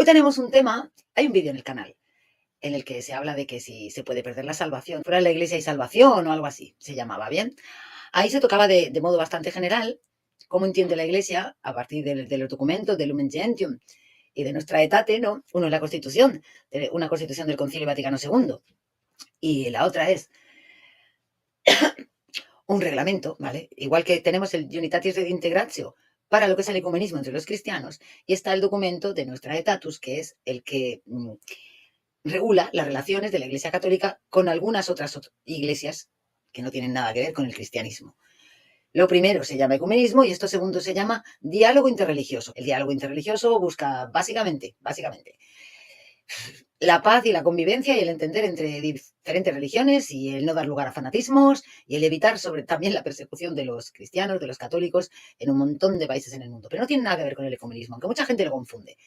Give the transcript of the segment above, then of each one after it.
tenemos un tema, hay un vídeo en el canal en el que se habla de que si se puede perder la salvación. Fuera de la iglesia hay salvación o algo así, se llamaba bien. Ahí se tocaba de modo bastante general cómo entiende la iglesia a partir de los documentos del Lumen Gentium y de nuestra etate, ¿no? Uno es la Constitución, una Constitución del Concilio Vaticano II, y la otra es un reglamento, ¿vale? Igual que tenemos el Unitatis Redintegratio para lo que es el ecumenismo entre los cristianos, y está el documento de nuestra etatus, que es el que regula las relaciones de la Iglesia Católica con algunas otras iglesias que no tienen nada que ver con el cristianismo. Lo primero se llama ecumenismo y esto segundo se llama diálogo interreligioso. El diálogo interreligioso busca básicamente, la paz y la convivencia y el entender entre diferentes religiones y el no dar lugar a fanatismos y el evitar también la persecución de los cristianos, de los católicos en un montón de países en el mundo. Pero no tiene nada que ver con el ecumenismo, aunque mucha gente lo confunde.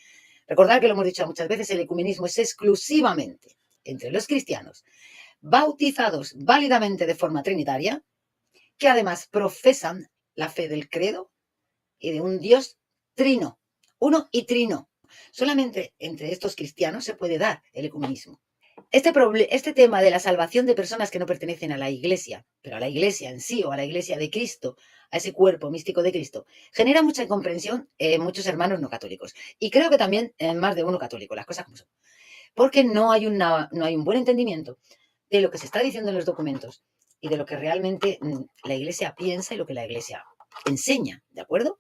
Recordad que lo hemos dicho muchas veces, el ecumenismo es exclusivamente entre los cristianos bautizados válidamente de forma trinitaria, que además profesan la fe del credo y de un Dios trino, uno y trino. Solamente entre estos cristianos se puede dar el ecumenismo. Este tema de la salvación de personas que no pertenecen a la iglesia, pero a la iglesia en sí o a la iglesia de Cristo, a ese cuerpo místico de Cristo, genera mucha incomprensión en muchos hermanos no católicos. Y creo que también en más de uno católico, las cosas como son. Porque no hay un buen entendimiento de lo que se está diciendo en los documentos y de lo que realmente la iglesia piensa y lo que la iglesia enseña, ¿de acuerdo?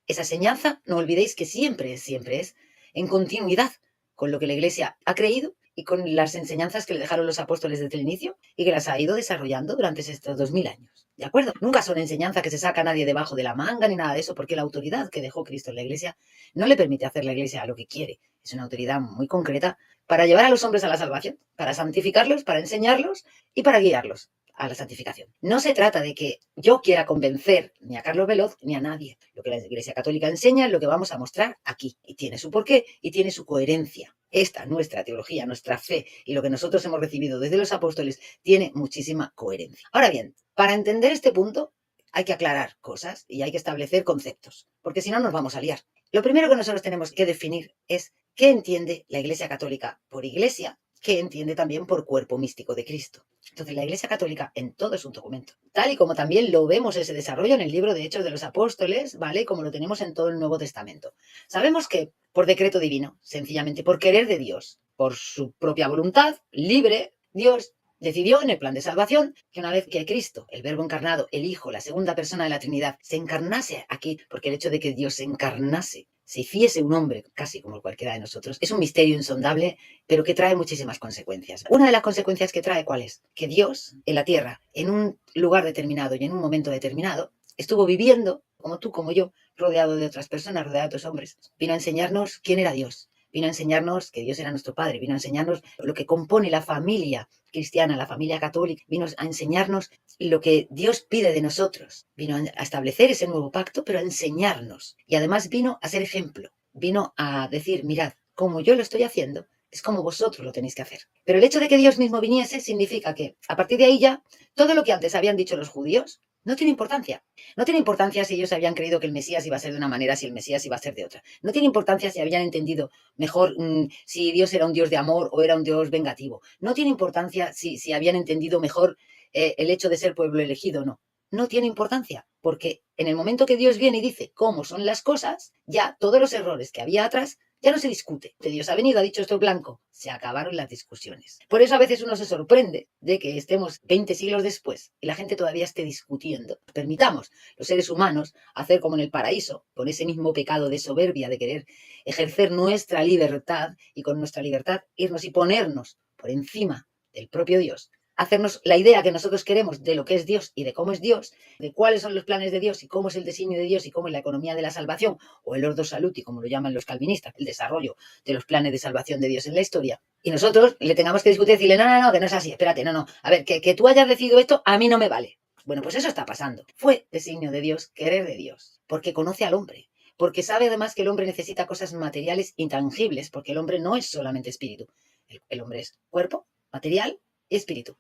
Esa enseñanza, no olvidéis que siempre es en continuidad con lo que la iglesia ha creído y con las enseñanzas que le dejaron los apóstoles desde el inicio y que las ha ido desarrollando durante estos 2000 años. ¿De acuerdo? Nunca son enseñanzas que se saca a nadie debajo de la manga ni nada de eso, porque la autoridad que dejó Cristo en la iglesia no le permite hacer la iglesia lo que quiere. Es una autoridad muy concreta para llevar a los hombres a la salvación, para santificarlos, para enseñarlos y para guiarlos a la santificación. No se trata de que yo quiera convencer ni a Carlos Veloz ni a nadie. Lo que la Iglesia Católica enseña es lo que vamos a mostrar aquí. Y tiene su porqué y tiene su coherencia. Esta, nuestra teología, nuestra fe y lo que nosotros hemos recibido desde los apóstoles tiene muchísima coherencia. Ahora bien, para entender este punto hay que aclarar cosas y hay que establecer conceptos, porque si no nos vamos a liar. Lo primero que nosotros tenemos que definir es qué entiende la Iglesia Católica por iglesia, qué entiende también por cuerpo místico de Cristo. Entonces, la Iglesia Católica en todo es un documento, tal y como también lo vemos ese desarrollo en el libro de Hechos de los Apóstoles, ¿vale? Como lo tenemos en todo el Nuevo Testamento. Sabemos que por decreto divino, sencillamente por querer de Dios, por su propia voluntad libre, Dios decidió en el plan de salvación que una vez que Cristo, el Verbo encarnado, el Hijo, la segunda persona de la Trinidad, se encarnase aquí, porque el hecho de que Dios se encarnase, se hiciese un hombre casi como cualquiera de nosotros, es un misterio insondable, pero que trae muchísimas consecuencias. Una de las consecuencias que trae, ¿cuál es? Que Dios en la tierra, en un lugar determinado y en un momento determinado, estuvo viviendo, como tú, como yo, rodeado de otras personas, rodeado de otros hombres. Vino a enseñarnos quién era Dios. Vino a enseñarnos que Dios era nuestro Padre, vino a enseñarnos lo que compone la familia cristiana, la familia católica, vino a enseñarnos lo que Dios pide de nosotros, vino a establecer ese nuevo pacto, pero a enseñarnos. Y además vino a ser ejemplo, vino a decir, mirad, como yo lo estoy haciendo, es como vosotros lo tenéis que hacer. Pero el hecho de que Dios mismo viniese significa que a partir de ahí ya, todo lo que antes habían dicho los judíos no tiene importancia. No tiene importancia si ellos habían creído que el Mesías iba a ser de una manera, si el Mesías iba a ser de otra. No tiene importancia si habían entendido mejor si Dios era un Dios de amor o era un Dios vengativo. No tiene importancia si habían entendido mejor el hecho de ser pueblo elegido o no. No tiene importancia, porque en el momento que Dios viene y dice cómo son las cosas, ya todos los errores que había atrás ya no se discute. Dios ha venido, ha dicho esto blanco. Se acabaron las discusiones. Por eso a veces uno se sorprende de que estemos 20 siglos después y la gente todavía esté discutiendo. Permitamos los seres humanos hacer como en el paraíso, con ese mismo pecado de soberbia de querer ejercer nuestra libertad y con nuestra libertad irnos y ponernos por encima del propio Dios. Hacernos la idea que nosotros queremos de lo que es Dios y de cómo es Dios, de cuáles son los planes de Dios y cómo es el designio de Dios y cómo es la economía de la salvación, o el ordo saluti, como lo llaman los calvinistas, el desarrollo de los planes de salvación de Dios en la historia. Y nosotros le tengamos que discutir y decirle, no, que no es así, espérate, no. A ver, que tú hayas decidido esto, a mí no me vale. Bueno, pues eso está pasando. Fue designio de Dios, querer de Dios, porque conoce al hombre, porque sabe además que el hombre necesita cosas materiales intangibles, porque el hombre no es solamente espíritu. El hombre es cuerpo, material y espíritu.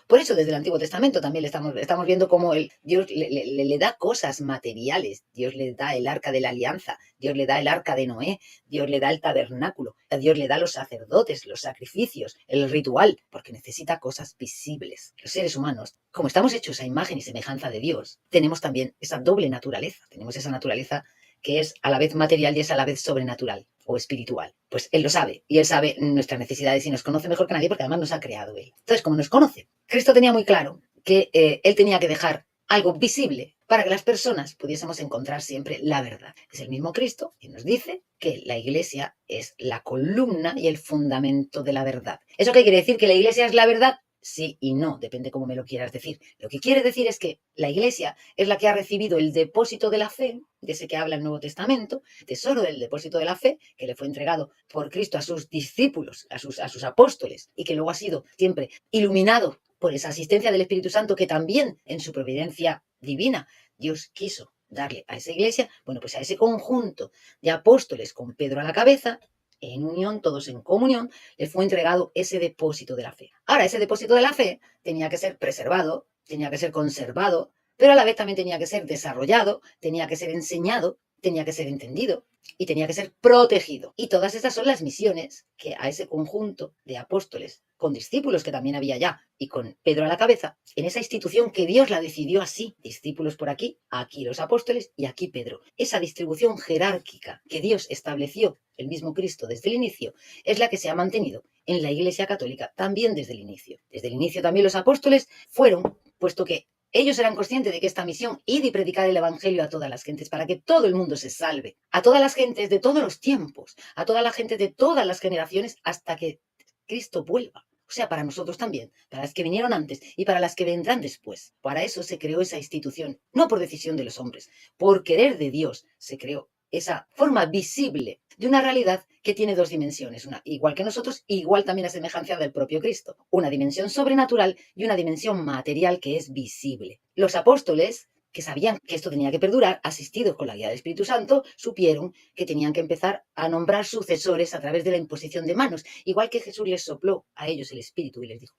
Por eso desde el Antiguo Testamento también estamos viendo cómo Dios le da cosas materiales. Dios le da el arca de la alianza, Dios le da el arca de Noé, Dios le da el tabernáculo, Dios le da los sacerdotes, los sacrificios, el ritual, porque necesita cosas visibles. Los seres humanos, como estamos hechos a imagen y semejanza de Dios, tenemos también esa doble naturaleza. Tenemos esa naturaleza que es a la vez material y es a la vez sobrenatural o espiritual. Pues Él lo sabe, y Él sabe nuestras necesidades y nos conoce mejor que nadie porque además nos ha creado Él. Entonces, como nos conoce, Cristo tenía muy claro que Él tenía que dejar algo visible para que las personas pudiésemos encontrar siempre la verdad. Es el mismo Cristo que nos dice que la Iglesia es la columna y el fundamento de la verdad. ¿Eso qué quiere decir? ¿Que la Iglesia es la verdad? Sí y no, depende cómo me lo quieras decir. Lo que quiere decir es que la Iglesia es la que ha recibido el depósito de la fe, de ese que habla el Nuevo Testamento, tesoro del depósito de la fe, que le fue entregado por Cristo a sus discípulos, a sus apóstoles, y que luego ha sido siempre iluminado por esa asistencia del Espíritu Santo que también en su providencia divina Dios quiso darle a esa iglesia. Bueno, pues a ese conjunto de apóstoles con Pedro a la cabeza, en unión, todos en comunión, les fue entregado ese depósito de la fe. Ahora, ese depósito de la fe tenía que ser preservado, tenía que ser conservado, pero a la vez también tenía que ser desarrollado, tenía que ser enseñado, tenía que ser entendido y tenía que ser protegido. Y todas esas son las misiones que a ese conjunto de apóstoles, con discípulos que también había ya, y con Pedro a la cabeza, en esa institución que Dios la decidió así, discípulos por aquí los apóstoles y aquí Pedro. Esa distribución jerárquica que Dios estableció, el mismo Cristo desde el inicio, es la que se ha mantenido en la Iglesia Católica también desde el inicio. Desde el inicio también los apóstoles fueron, puesto que ellos eran conscientes de que esta misión, ir y predicar el evangelio a todas las gentes, para que todo el mundo se salve, a todas las gentes de todos los tiempos, a toda la gente de todas las generaciones, hasta que Cristo vuelva. O sea, para nosotros también, para las que vinieron antes y para las que vendrán después. Para eso se creó esa institución, no por decisión de los hombres, por querer de Dios se creó esa forma visible de una realidad que tiene dos dimensiones, una igual que nosotros, igual también a semejanza del propio Cristo, una dimensión sobrenatural y una dimensión material que es visible. Los apóstoles, que sabían que esto tenía que perdurar, asistidos con la guía del Espíritu Santo, supieron que tenían que empezar a nombrar sucesores a través de la imposición de manos, igual que Jesús les sopló a ellos el Espíritu y les dijo.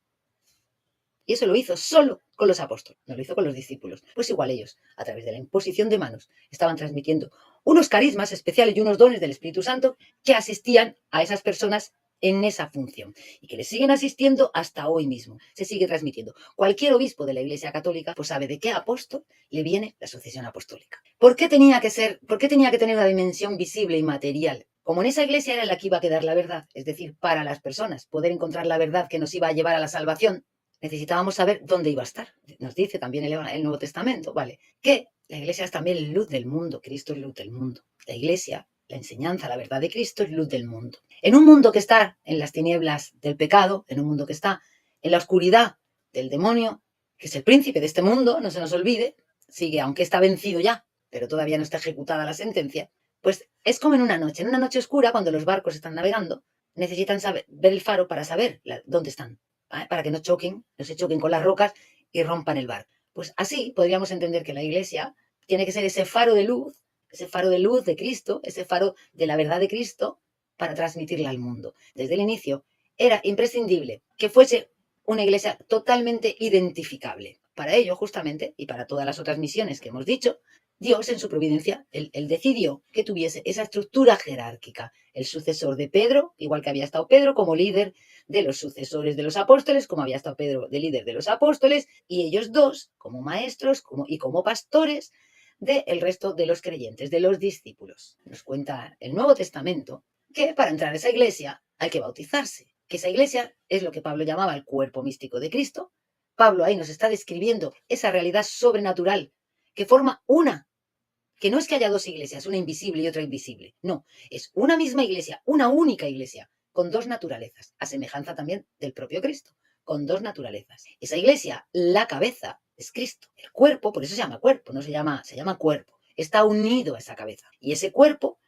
Y eso lo hizo solo con los apóstoles, no lo hizo con los discípulos. Pues igual ellos, a través de la imposición de manos, estaban transmitiendo unos carismas especiales y unos dones del Espíritu Santo que asistían a esas personas en esa función y que le siguen asistiendo hasta hoy mismo. Se sigue transmitiendo. Cualquier obispo de la Iglesia Católica pues sabe de qué apóstol le viene la sucesión apostólica. ¿Por qué tenía que tener una dimensión visible y material? Como en esa iglesia era la que iba a quedar la verdad, es decir, para las personas poder encontrar la verdad que nos iba a llevar a la salvación, necesitábamos saber dónde iba a estar. Nos dice también el Nuevo Testamento, ¿vale? Que la iglesia es también luz del mundo, Cristo es luz del mundo. La iglesia, la enseñanza, la verdad de Cristo es luz del mundo. En un mundo que está en las tinieblas del pecado, en un mundo que está en la oscuridad del demonio, que es el príncipe de este mundo, no se nos olvide, sigue, aunque está vencido ya, pero todavía no está ejecutada la sentencia, pues es como en una noche oscura, cuando los barcos están navegando, necesitan ver el faro para saber dónde están, ¿vale? Para que no se choquen con las rocas y rompan el barco. Pues así podríamos entender que la iglesia tiene que ser ese faro de luz de Cristo, ese faro de la verdad de Cristo, para transmitirla al mundo. Desde el inicio era imprescindible que fuese una iglesia totalmente identificable. Para ello, justamente, y para todas las otras misiones que hemos dicho, Dios en su providencia, él decidió que tuviese esa estructura jerárquica. El sucesor de Pedro, igual que había estado Pedro como líder de los sucesores de los apóstoles, como había estado Pedro de líder de los apóstoles, y ellos dos como maestros y como pastores del resto de los creyentes, de los discípulos. Nos cuenta el Nuevo Testamento que para entrar a esa iglesia hay que bautizarse, que esa iglesia es lo que Pablo llamaba el cuerpo místico de Cristo. Pablo ahí nos está describiendo esa realidad sobrenatural que forma una, que no es que haya dos iglesias, una invisible y otra invisible, no, es una misma iglesia, una única iglesia, con dos naturalezas, a semejanza también del propio Cristo, con dos naturalezas. Esa iglesia, la cabeza, es Cristo. El cuerpo, por eso se llama cuerpo, no se llama cuerpo, está unido a esa cabeza. Y ese cuerpo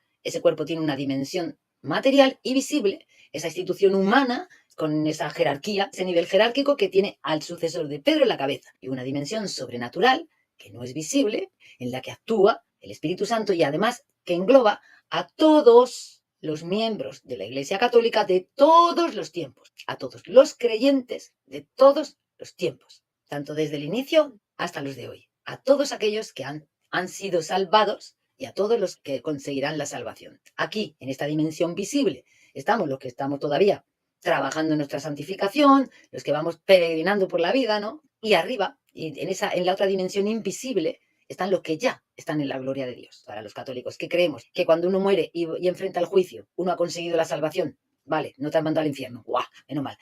tiene una dimensión material y visible, esa institución humana con esa jerarquía, ese nivel jerárquico que tiene al sucesor de Pedro en la cabeza, y una dimensión sobrenatural que no es visible, en la que actúa el Espíritu Santo y además que engloba a todos los miembros de la Iglesia Católica de todos los tiempos, a todos los creyentes de todos los tiempos, tanto desde el inicio hasta los de hoy, a todos aquellos que han sido salvados y a todos los que conseguirán la salvación. Aquí, en esta dimensión visible, estamos los que estamos todavía trabajando en nuestra santificación, los que vamos peregrinando por la vida, ¿no? Y arriba, y en la otra dimensión invisible, están los que ya están en la gloria de Dios. Para los católicos, que creemos que cuando uno muere y enfrenta el juicio, uno ha conseguido la salvación. Vale, no te han mandado al infierno. ¡Guau! Menos mal.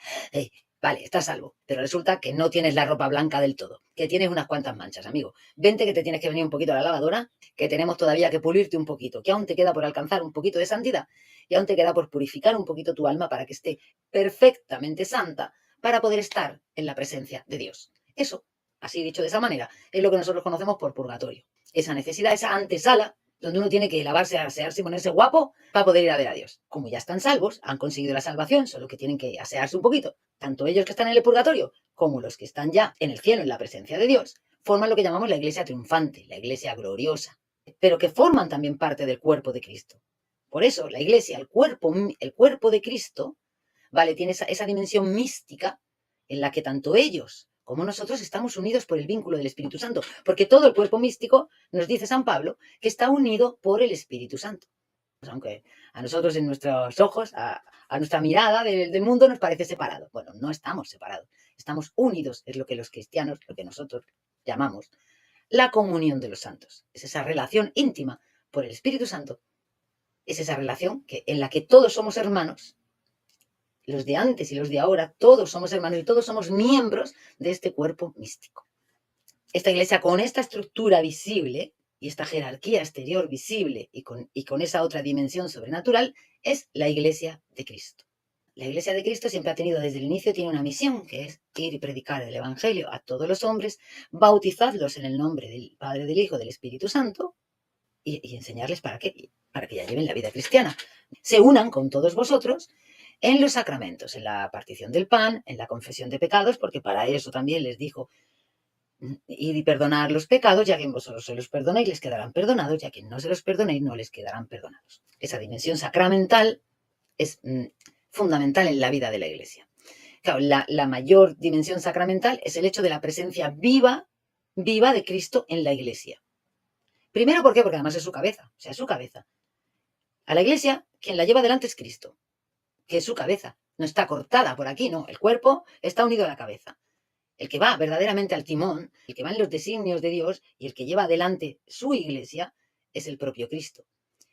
Vale, estás salvo. Pero resulta que no tienes la ropa blanca del todo, que tienes unas cuantas manchas, amigo. Vente que te tienes que venir un poquito a la lavadora, que tenemos todavía que pulirte un poquito, que aún te queda por alcanzar un poquito de santidad y aún te queda por purificar un poquito tu alma para que esté perfectamente santa para poder estar en la presencia de Dios. Eso, así dicho de esa manera, es lo que nosotros conocemos por purgatorio. Esa necesidad, esa antesala, donde uno tiene que lavarse, asearse y ponerse guapo para poder ir a ver a Dios. Como ya están salvos, han conseguido la salvación, solo que tienen que asearse un poquito. Tanto ellos que están en el purgatorio como los que están ya en el cielo, en la presencia de Dios, forman lo que llamamos la iglesia triunfante, la iglesia gloriosa, pero que forman también parte del cuerpo de Cristo. Por eso la iglesia, el cuerpo de Cristo, ¿vale? Tiene esa dimensión mística en la que tanto ellos como nosotros estamos unidos por el vínculo del Espíritu Santo, porque todo el cuerpo místico, nos dice San Pablo, que está unido por el Espíritu Santo. Pues aunque a nosotros en nuestros ojos, a nuestra mirada del mundo nos parece separado. Bueno, no estamos separados, estamos unidos, es lo que los cristianos, lo que nosotros llamamos la comunión de los santos. Es esa relación íntima por el Espíritu Santo, es esa relación en la que todos somos hermanos, los de antes y los de ahora, todos somos hermanos y todos somos miembros de este cuerpo místico. Esta iglesia con esta estructura visible y esta jerarquía exterior visible y con esa otra dimensión sobrenatural es la iglesia de Cristo. La iglesia de Cristo siempre ha tenido desde el inicio, tiene una misión que es ir y predicar el evangelio a todos los hombres, bautizadlos en el nombre del Padre, del Hijo, del Espíritu Santo y enseñarles para que ya lleven la vida cristiana. Se unan con todos vosotros en los sacramentos, en la partición del pan, en la confesión de pecados, porque para eso también les dijo, id y perdonar los pecados, ya que vosotros se los perdonéis, les quedarán perdonados, ya que no se los perdonéis, no les quedarán perdonados. Esa dimensión sacramental es fundamental en la vida de la Iglesia. Claro, la mayor dimensión sacramental es el hecho de la presencia viva de Cristo en la Iglesia. Primero, ¿por qué? Porque además es su cabeza, o sea, es su cabeza. A la Iglesia, quien la lleva adelante es Cristo, que es su cabeza. No está cortada por aquí, no. El cuerpo está unido a la cabeza. El que va verdaderamente al timón, el que va en los designios de Dios y el que lleva adelante su iglesia es el propio Cristo.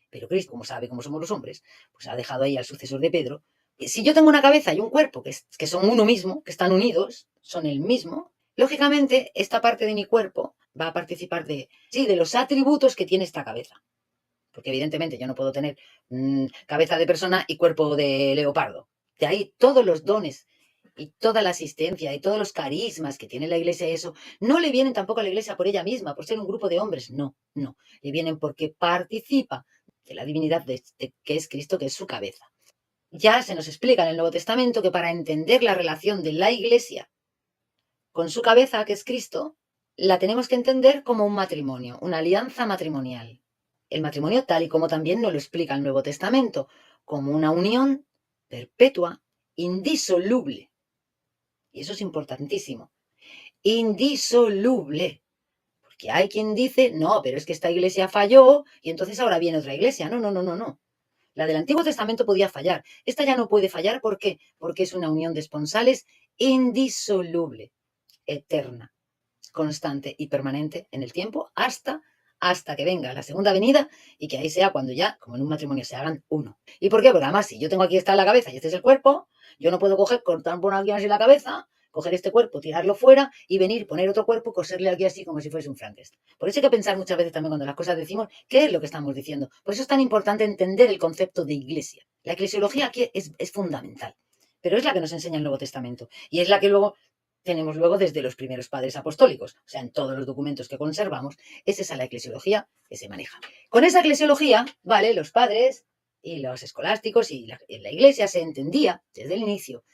Pero Cristo, como sabe cómo somos los hombres, pues ha dejado ahí al sucesor de Pedro. Si yo tengo una cabeza y un cuerpo que son uno mismo, que están unidos, son el mismo, lógicamente esta parte de mi cuerpo va a participar de los atributos que tiene esta cabeza. Porque evidentemente yo no puedo tener cabeza de persona y cuerpo de leopardo. De ahí todos los dones y toda la asistencia y todos los carismas que tiene la iglesia, eso, no le vienen tampoco a la iglesia por ella misma, por ser un grupo de hombres, no, le vienen porque participa de la divinidad que es Cristo, que es su cabeza. Ya se nos explica en el Nuevo Testamento que para entender la relación de la iglesia con su cabeza, que es Cristo, la tenemos que entender como un matrimonio, una alianza matrimonial. El matrimonio, tal y como también nos lo explica el Nuevo Testamento, como una unión perpetua, indisoluble. Y eso es importantísimo. Indisoluble. Porque hay quien dice, no, pero es que esta iglesia falló y entonces ahora viene otra iglesia. No. La del Antiguo Testamento podía fallar. Esta ya no puede fallar. ¿Por qué? Porque es una unión de esponsales indisoluble, eterna, constante y permanente en el tiempo hasta que venga la segunda venida y que ahí sea cuando ya, como en un matrimonio, se hagan uno. ¿Y por qué? Porque además, si yo tengo aquí esta la cabeza y este es el cuerpo, yo no puedo cortar por aquí así la cabeza, coger este cuerpo, tirarlo fuera y venir, poner otro cuerpo, coserle aquí así como si fuese un Frankenstein. Por eso hay que pensar muchas veces también cuando las cosas decimos, ¿qué es lo que estamos diciendo? Por eso es tan importante entender el concepto de iglesia. La eclesiología aquí es fundamental, pero es la que nos enseña el Nuevo Testamento y es la que luego tenemos desde los primeros padres apostólicos, o sea, en todos los documentos que conservamos, es esa la eclesiología que se maneja. Con esa eclesiología, ¿vale? Los padres y los escolásticos y en la iglesia se entendía desde el inicio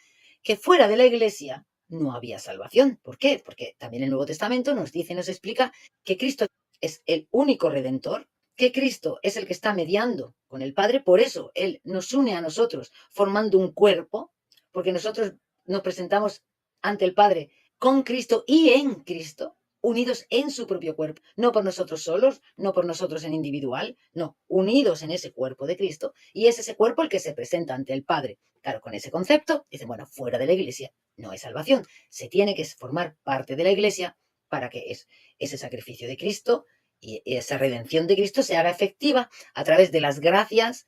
que fuera de la iglesia no había salvación. ¿Por qué? Porque también el Nuevo Testamento nos dice y nos explica que Cristo es el único redentor, que Cristo es el que está mediando con el Padre, por eso Él nos une a nosotros formando un cuerpo, porque nosotros nos presentamos ante el Padre con Cristo y en Cristo, unidos en su propio cuerpo, no por nosotros solos, no por nosotros en individual, no, unidos en ese cuerpo de Cristo, y es ese cuerpo el que se presenta ante el Padre. Claro, con ese concepto, dicen, bueno, fuera de la Iglesia no hay salvación, se tiene que formar parte de la Iglesia para que ese sacrificio de Cristo y esa redención de Cristo se haga efectiva a través de las gracias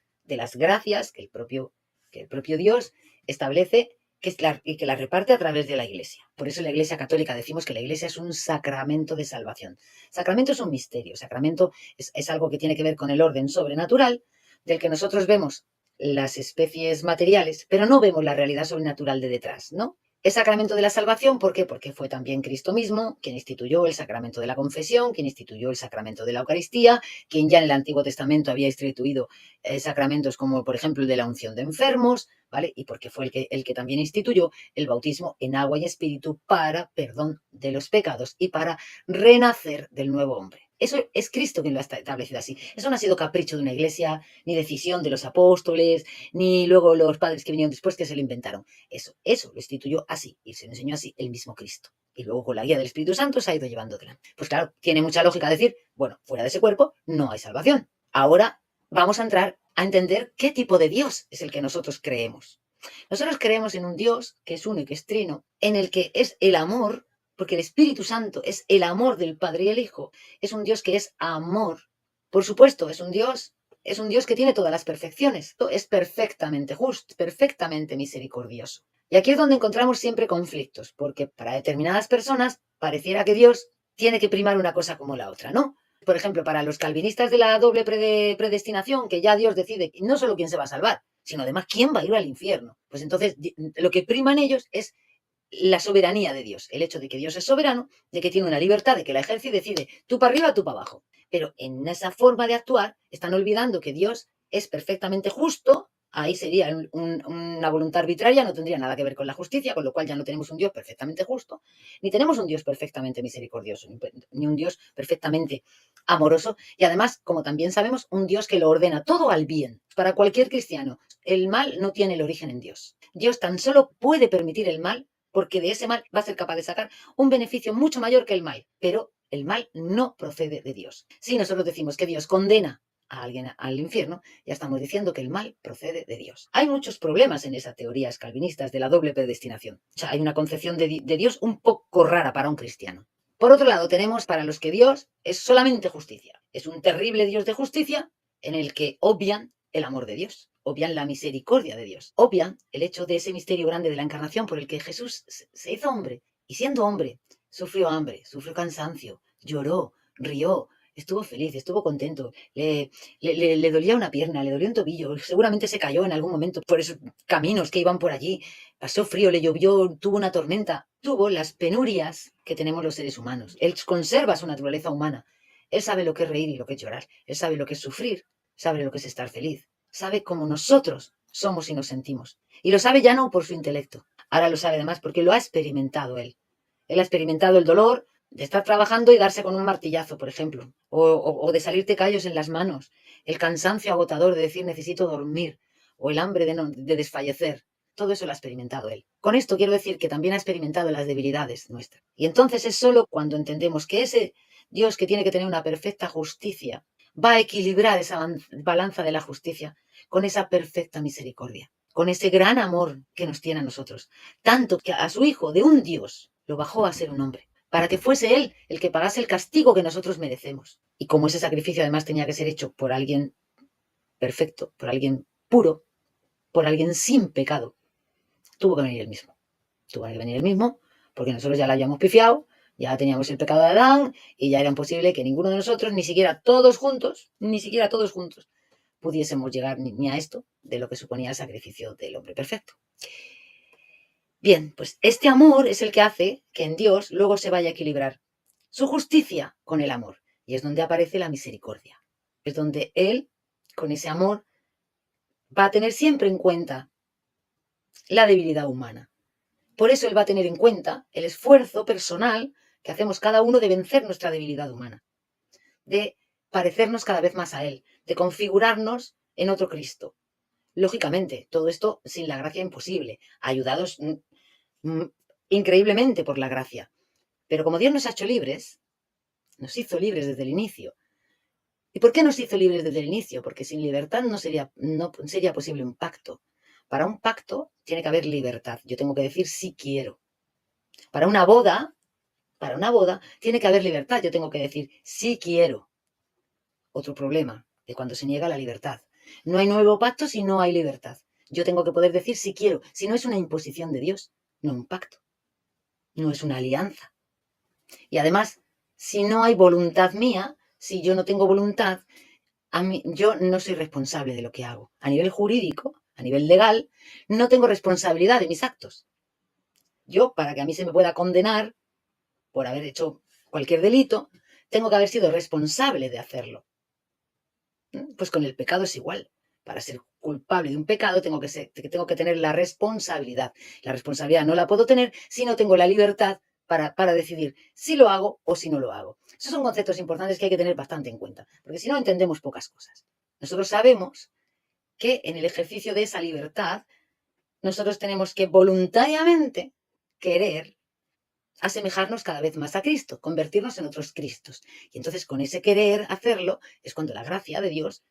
que el propio Dios establece y que la reparte a través de la Iglesia. Por eso en la Iglesia católica decimos que la Iglesia es un sacramento de salvación. Sacramento es un misterio, sacramento es algo que tiene que ver con el orden sobrenatural, del que nosotros vemos las especies materiales, pero no vemos la realidad sobrenatural de detrás, ¿no? Es sacramento de la salvación, ¿por qué? Porque fue también Cristo mismo quien instituyó el sacramento de la confesión, quien instituyó el sacramento de la Eucaristía, quien ya en el Antiguo Testamento había instituido sacramentos como, por ejemplo, el de la unción de enfermos, ¿vale? Y porque fue el que también instituyó el bautismo en agua y espíritu para perdón de los pecados y para renacer del nuevo hombre. Eso es Cristo quien lo ha establecido así. Eso no ha sido capricho de una iglesia, ni decisión de los apóstoles, ni luego los padres que vinieron después que se lo inventaron. Eso lo instituyó así y se lo enseñó así el mismo Cristo. Y luego con la guía del Espíritu Santo se ha ido llevando adelante. Pues claro, tiene mucha lógica decir, bueno, fuera de ese cuerpo no hay salvación. Ahora vamos a entrar a entender qué tipo de Dios es el que nosotros creemos. Nosotros creemos en un Dios que es uno y que es trino, en el que es el amor, porque el Espíritu Santo es el amor del Padre y el Hijo. Es un Dios que es amor. Por supuesto, es un Dios que tiene todas las perfecciones. Es perfectamente justo, perfectamente misericordioso. Y aquí es donde encontramos siempre conflictos, porque para determinadas personas pareciera que Dios tiene que primar una cosa como la otra, ¿no? Por ejemplo, para los calvinistas de la doble predestinación, que ya Dios decide no solo quién se va a salvar, sino además quién va a ir al infierno. Pues entonces lo que priman ellos es la soberanía de Dios, el hecho de que Dios es soberano, de que tiene una libertad, de que la ejerce y decide tú para arriba, tú para abajo. Pero en esa forma de actuar están olvidando que Dios es perfectamente justo. Ahí sería una voluntad arbitraria, no tendría nada que ver con la justicia, con lo cual ya no tenemos un Dios perfectamente justo, ni tenemos un Dios perfectamente misericordioso, ni un Dios perfectamente amoroso, y además, como también sabemos, un Dios que lo ordena todo al bien. Para cualquier cristiano, el mal no tiene el origen en Dios. Dios tan solo puede permitir el mal porque de ese mal va a ser capaz de sacar un beneficio mucho mayor que el mal, pero el mal no procede de Dios. Si nosotros decimos que Dios condena a alguien al infierno, ya estamos diciendo que el mal procede de Dios. Hay muchos problemas en esas teorías calvinistas de la doble predestinación. O sea, hay una concepción de Dios un poco rara para un cristiano. Por otro lado, tenemos para los que Dios es solamente justicia. Es un terrible Dios de justicia en el que obvian el amor de Dios, obvian la misericordia de Dios, obvian el hecho de ese misterio grande de la encarnación por el que Jesús se hizo hombre y siendo hombre sufrió hambre, sufrió cansancio, lloró, rió, estuvo feliz, estuvo contento, le dolía una pierna, le dolía un tobillo, seguramente se cayó en algún momento por esos caminos que iban por allí, pasó frío, le llovió, tuvo una tormenta, tuvo las penurias que tenemos los seres humanos. Él conserva su naturaleza humana. Él sabe lo que es reír y lo que es llorar. Él sabe lo que es sufrir, sabe lo que es estar feliz. Sabe cómo nosotros somos y nos sentimos. Y lo sabe ya no por su intelecto. Ahora lo sabe además porque lo ha experimentado él. Él ha experimentado el dolor de estar trabajando y darse con un martillazo, por ejemplo. O de salirte callos en las manos. El cansancio agotador de decir necesito dormir. O el hambre de desfallecer. Todo eso lo ha experimentado él. Con esto quiero decir que también ha experimentado las debilidades nuestras. Y entonces es solo cuando entendemos que ese Dios que tiene que tener una perfecta justicia va a equilibrar esa balanza de la justicia con esa perfecta misericordia, con ese gran amor que nos tiene a nosotros. Tanto que a su Hijo de un Dios lo bajó a ser un hombre, para que fuese Él el que pagase el castigo que nosotros merecemos. Y como ese sacrificio además tenía que ser hecho por alguien perfecto, por alguien puro, por alguien sin pecado, tuvo que venir Él mismo. Tuvo que venir Él mismo, porque nosotros ya la habíamos pifiado, ya teníamos el pecado de Adán y ya era imposible que ninguno de nosotros, ni siquiera todos juntos, pudiésemos llegar ni a esto de lo que suponía el sacrificio del hombre perfecto. Bien, pues este amor es el que hace que en Dios luego se vaya a equilibrar su justicia con el amor. Y es donde aparece la misericordia. Es donde Él, con ese amor, va a tener siempre en cuenta la debilidad humana. Por eso Él va a tener en cuenta el esfuerzo personal que hacemos cada uno de vencer nuestra debilidad humana, de parecernos cada vez más a Él, de configurarnos en otro Cristo. Lógicamente, todo esto sin la gracia imposible, ayudados increíblemente por la gracia. Pero como Dios nos ha hecho libres, nos hizo libres desde el inicio. ¿Y por qué nos hizo libres desde el inicio? Porque sin libertad no sería posible un pacto. Para un pacto tiene que haber libertad. Yo tengo que decir sí quiero. Para una boda, tiene que haber libertad. Yo tengo que decir sí quiero. Otro problema de cuando se niega la libertad. No hay nuevo pacto si no hay libertad. Yo tengo que poder decir si quiero. Si no, es una imposición de Dios, no un pacto. No es una alianza. Y además, si no hay voluntad mía, si yo no tengo voluntad, yo no soy responsable de lo que hago. A nivel jurídico, a nivel legal, no tengo responsabilidad de mis actos. Yo, para que a mí se me pueda condenar por haber hecho cualquier delito, tengo que haber sido responsable de hacerlo. Pues con el pecado es igual. Para ser culpable de un pecado tengo que tener la responsabilidad. La responsabilidad no la puedo tener si no tengo la libertad para decidir si lo hago o si no lo hago. Esos son conceptos importantes que hay que tener bastante en cuenta, porque si no entendemos pocas cosas. Nosotros sabemos que en el ejercicio de esa libertad, nosotros tenemos que voluntariamente querer asemejarnos cada vez más a Cristo, convertirnos en otros Cristos. Y entonces con ese querer hacerlo es cuando la gracia de Dios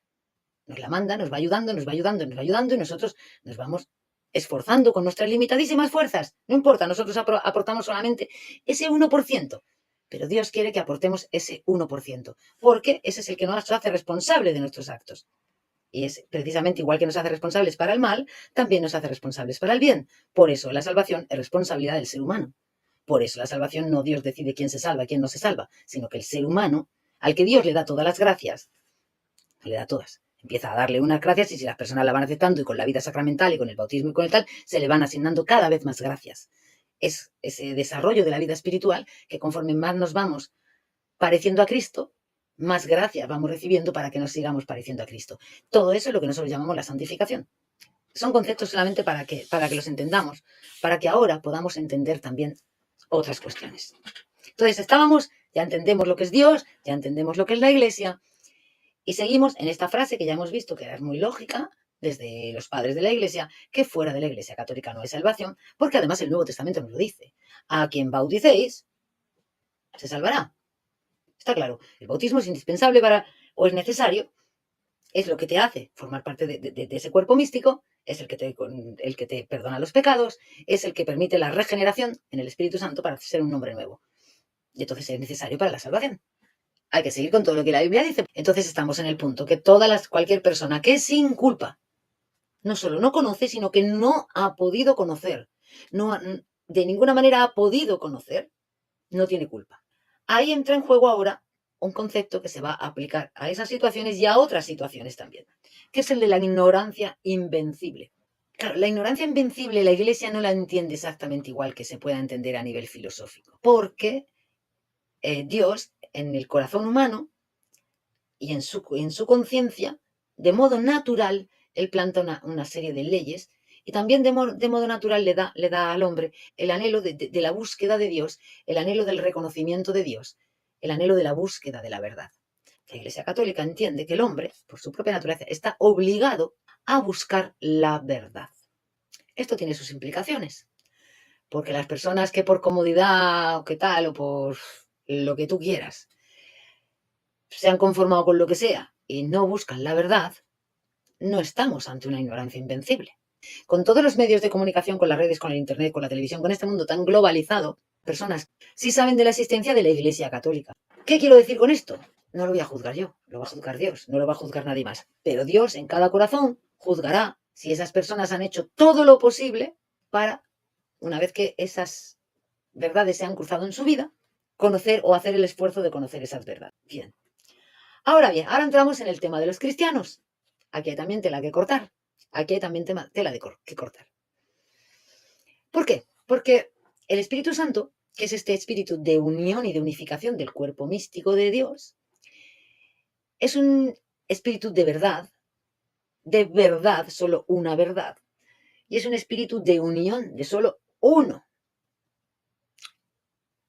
nos la manda, nos va ayudando, nos va ayudando, nos va ayudando y nosotros nos vamos esforzando con nuestras limitadísimas fuerzas. No importa, nosotros aportamos solamente ese 1%, pero Dios quiere que aportemos ese 1%, porque ese es el que nos hace responsable de nuestros actos. Y es precisamente igual que nos hace responsables para el mal, también nos hace responsables para el bien. Por eso la salvación es responsabilidad del ser humano. Por eso la salvación no Dios decide quién se salva, quién no se salva, sino que el ser humano, al que Dios le da todas las gracias, le da todas. Empieza a darle unas gracias y si las personas la van aceptando y con la vida sacramental y con el bautismo y con el tal, se le van asignando cada vez más gracias. Es ese desarrollo de la vida espiritual que conforme más nos vamos pareciendo a Cristo, más gracias vamos recibiendo para que nos sigamos pareciendo a Cristo. Todo eso es lo que nosotros llamamos la santificación. Son conceptos solamente para que los entendamos, para que ahora podamos entender también otras cuestiones. Entonces ya entendemos lo que es Dios, ya entendemos lo que es la Iglesia, y seguimos en esta frase que ya hemos visto que era muy lógica desde los padres de la Iglesia, que fuera de la Iglesia católica no hay salvación, porque además el Nuevo Testamento nos lo dice. A quien bauticéis, se salvará. Está claro, el bautismo es indispensable o es necesario, es lo que te hace formar parte de ese cuerpo místico, es el que te perdona los pecados, es el que permite la regeneración en el Espíritu Santo para ser un hombre nuevo. Y entonces es necesario para la salvación. Hay que seguir con todo lo que la Biblia dice. Entonces estamos en el punto que cualquier persona que sin culpa no solo no conoce, sino que no ha podido conocer, de ninguna manera ha podido conocer, no tiene culpa. Ahí entra en juego ahora un concepto que se va a aplicar a esas situaciones y a otras situaciones también, que es el de la ignorancia invencible. Claro, la ignorancia invencible la Iglesia no la entiende exactamente igual que se pueda entender a nivel filosófico, porque Dios en el corazón humano y en su conciencia, de modo natural, él planta una serie de leyes y también de modo natural le da al hombre el anhelo de la búsqueda de Dios, el anhelo del reconocimiento de Dios, el anhelo de la búsqueda de la verdad. La Iglesia Católica entiende que el hombre, por su propia naturaleza, está obligado a buscar la verdad. Esto tiene sus implicaciones, porque las personas que por comodidad o qué tal, o por lo que tú quieras, se han conformado con lo que sea y no buscan la verdad, no estamos ante una ignorancia invencible. Con todos los medios de comunicación, con las redes, con el internet, con la televisión, con este mundo tan globalizado, personas sí saben de la existencia de la Iglesia Católica. ¿Qué quiero decir con esto? No lo voy a juzgar yo, lo va a juzgar Dios, no lo va a juzgar nadie más. Pero Dios en cada corazón juzgará si esas personas han hecho todo lo posible para, una vez que esas verdades se han cruzado en su vida, conocer o hacer el esfuerzo de conocer esas verdades. Bien. Ahora bien, ahora entramos en el tema de los cristianos. Aquí hay también tela que cortar. Aquí hay también tela que cortar. ¿Por qué? Porque el Espíritu Santo, que es este espíritu de unión y de unificación del cuerpo místico de Dios, es un espíritu de verdad, solo una verdad. Y es un espíritu de unión, de solo uno.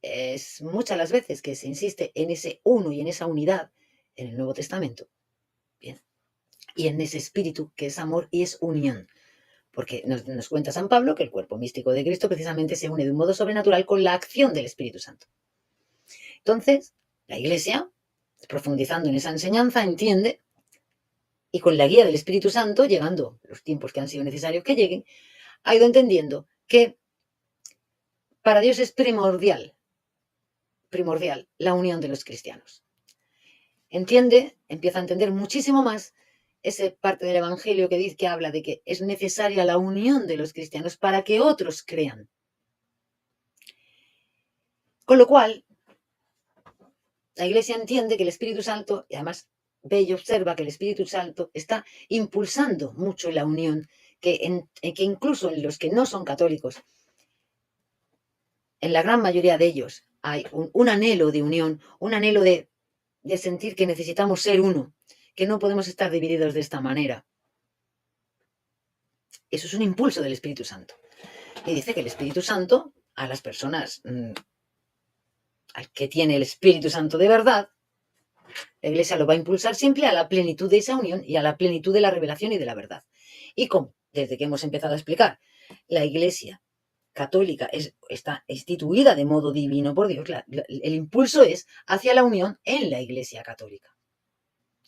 Es muchas las veces que se insiste en ese uno y en esa unidad en el Nuevo Testamento. Bien. Y en ese espíritu que es amor y es unión. porque nos cuenta San Pablo que el cuerpo místico de Cristo precisamente se une de un modo sobrenatural con la acción del Espíritu Santo. Entonces, la Iglesia, profundizando en esa enseñanza, entiende, y con la guía del Espíritu Santo, llegando los tiempos que han sido necesarios que lleguen, ha ido entendiendo que para Dios es primordial la unión de los cristianos. Empieza a entender muchísimo más esa parte del Evangelio que dice, que habla de que es necesaria la unión de los cristianos para que otros crean. Con lo cual, la Iglesia entiende que el Espíritu Santo, y además ve y observa que el Espíritu Santo está impulsando mucho la unión, que incluso en los que no son católicos, en la gran mayoría de ellos, hay un anhelo de unión, un anhelo de sentir que necesitamos ser uno, que no podemos estar divididos de esta manera. Eso es un impulso del Espíritu Santo. Y dice que el Espíritu Santo, a las personas, al que tiene el Espíritu Santo de verdad, la Iglesia lo va a impulsar siempre a la plenitud de esa unión y a la plenitud de la revelación y de la verdad. Y como, desde que hemos empezado a explicar, la Iglesia católica está instituida de modo divino por Dios, el impulso es hacia la unión en la Iglesia católica,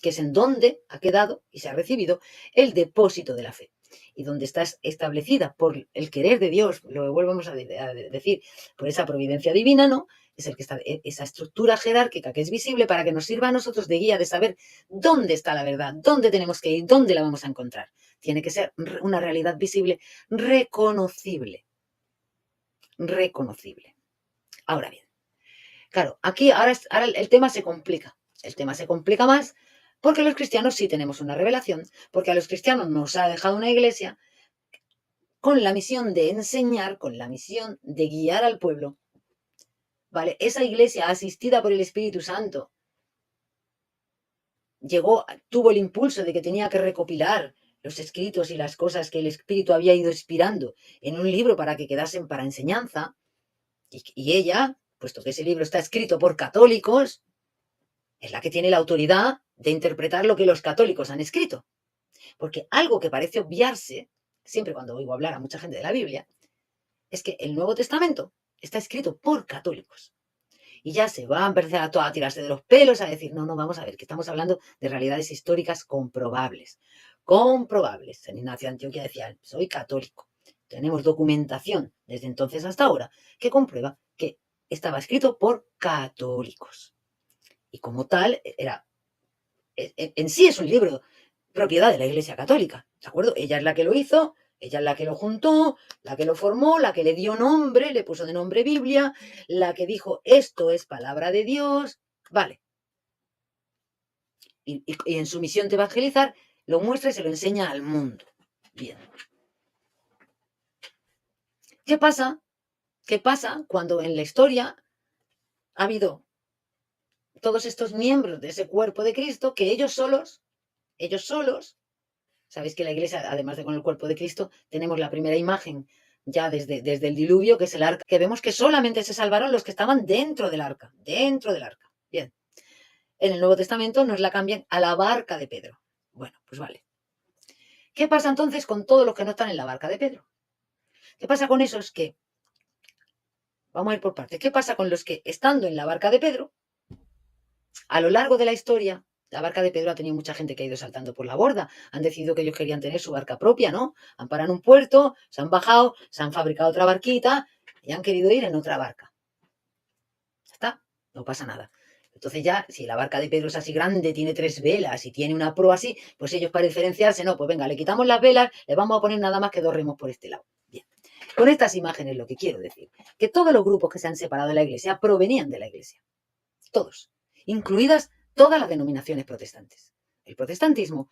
que es en donde ha quedado y se ha recibido el depósito de la fe, y donde está establecida por el querer de Dios, lo volvemos a decir, por esa providencia divina, ¿no? Es el que está esa estructura jerárquica que es visible para que nos sirva a nosotros de guía, de saber dónde está la verdad, dónde tenemos que ir, dónde la vamos a encontrar. Tiene que ser una realidad visible, reconocible. Ahora bien, claro, aquí ahora el tema se complica. El tema se complica más porque los cristianos sí tenemos una revelación, porque a los cristianos nos ha dejado una iglesia con la misión de enseñar, con la misión de guiar al pueblo. ¿Vale? Esa iglesia asistida por el Espíritu Santo tuvo el impulso de que tenía que recopilar los escritos y las cosas que el Espíritu había ido inspirando en un libro para que quedasen para enseñanza. Y ella, puesto que ese libro está escrito por católicos, es la que tiene la autoridad de interpretar lo que los católicos han escrito. Porque algo que parece obviarse, siempre cuando oigo hablar a mucha gente de la Biblia, es que el Nuevo Testamento está escrito por católicos. Y ya se va a empezar a tirarse de los pelos a decir, no, vamos a ver, que estamos hablando de realidades históricas comprobables. San Ignacio de Antioquía decía, soy católico. Tenemos documentación desde entonces hasta ahora que comprueba que estaba escrito por católicos. Y como tal, en sí es un libro propiedad de la Iglesia Católica, ¿de acuerdo? Ella es la que lo hizo, ella es la que lo juntó, la que lo formó, la que le dio nombre, le puso de nombre Biblia, la que dijo, esto es palabra de Dios, vale. Y en su misión de evangelizar, lo muestra y se lo enseña al mundo. Bien. ¿Qué pasa? ¿Qué pasa cuando en la historia ha habido todos estos miembros de ese cuerpo de Cristo que ellos solos, sabéis que la Iglesia, además de con el cuerpo de Cristo, tenemos la primera imagen ya desde el diluvio, que es el arca, que vemos que solamente se salvaron los que estaban dentro del arca, Bien. En el Nuevo Testamento nos la cambian a la barca de Pedro. Bueno, pues vale. ¿Qué pasa entonces con todos los que no están en la barca de Pedro? ¿Qué pasa con esos que... Vamos a ir por partes. ¿Qué pasa con los que, estando en la barca de Pedro, a lo largo de la historia, la barca de Pedro ha tenido mucha gente que ha ido saltando por la borda, han decidido que ellos querían tener su barca propia, ¿no? Han parado en un puerto, se han bajado, se han fabricado otra barquita y han querido ir en otra barca. Ya está, no pasa nada. Entonces ya, si la barca de Pedro es así grande, tiene 3 velas y tiene una proa así, pues ellos para diferenciarse, no, pues venga, le quitamos las velas, le vamos a poner nada más que 2 remos por este lado. Bien. Con estas imágenes lo que quiero decir, que todos los grupos que se han separado de la Iglesia provenían de la Iglesia. Todos, incluidas todas las denominaciones protestantes. El protestantismo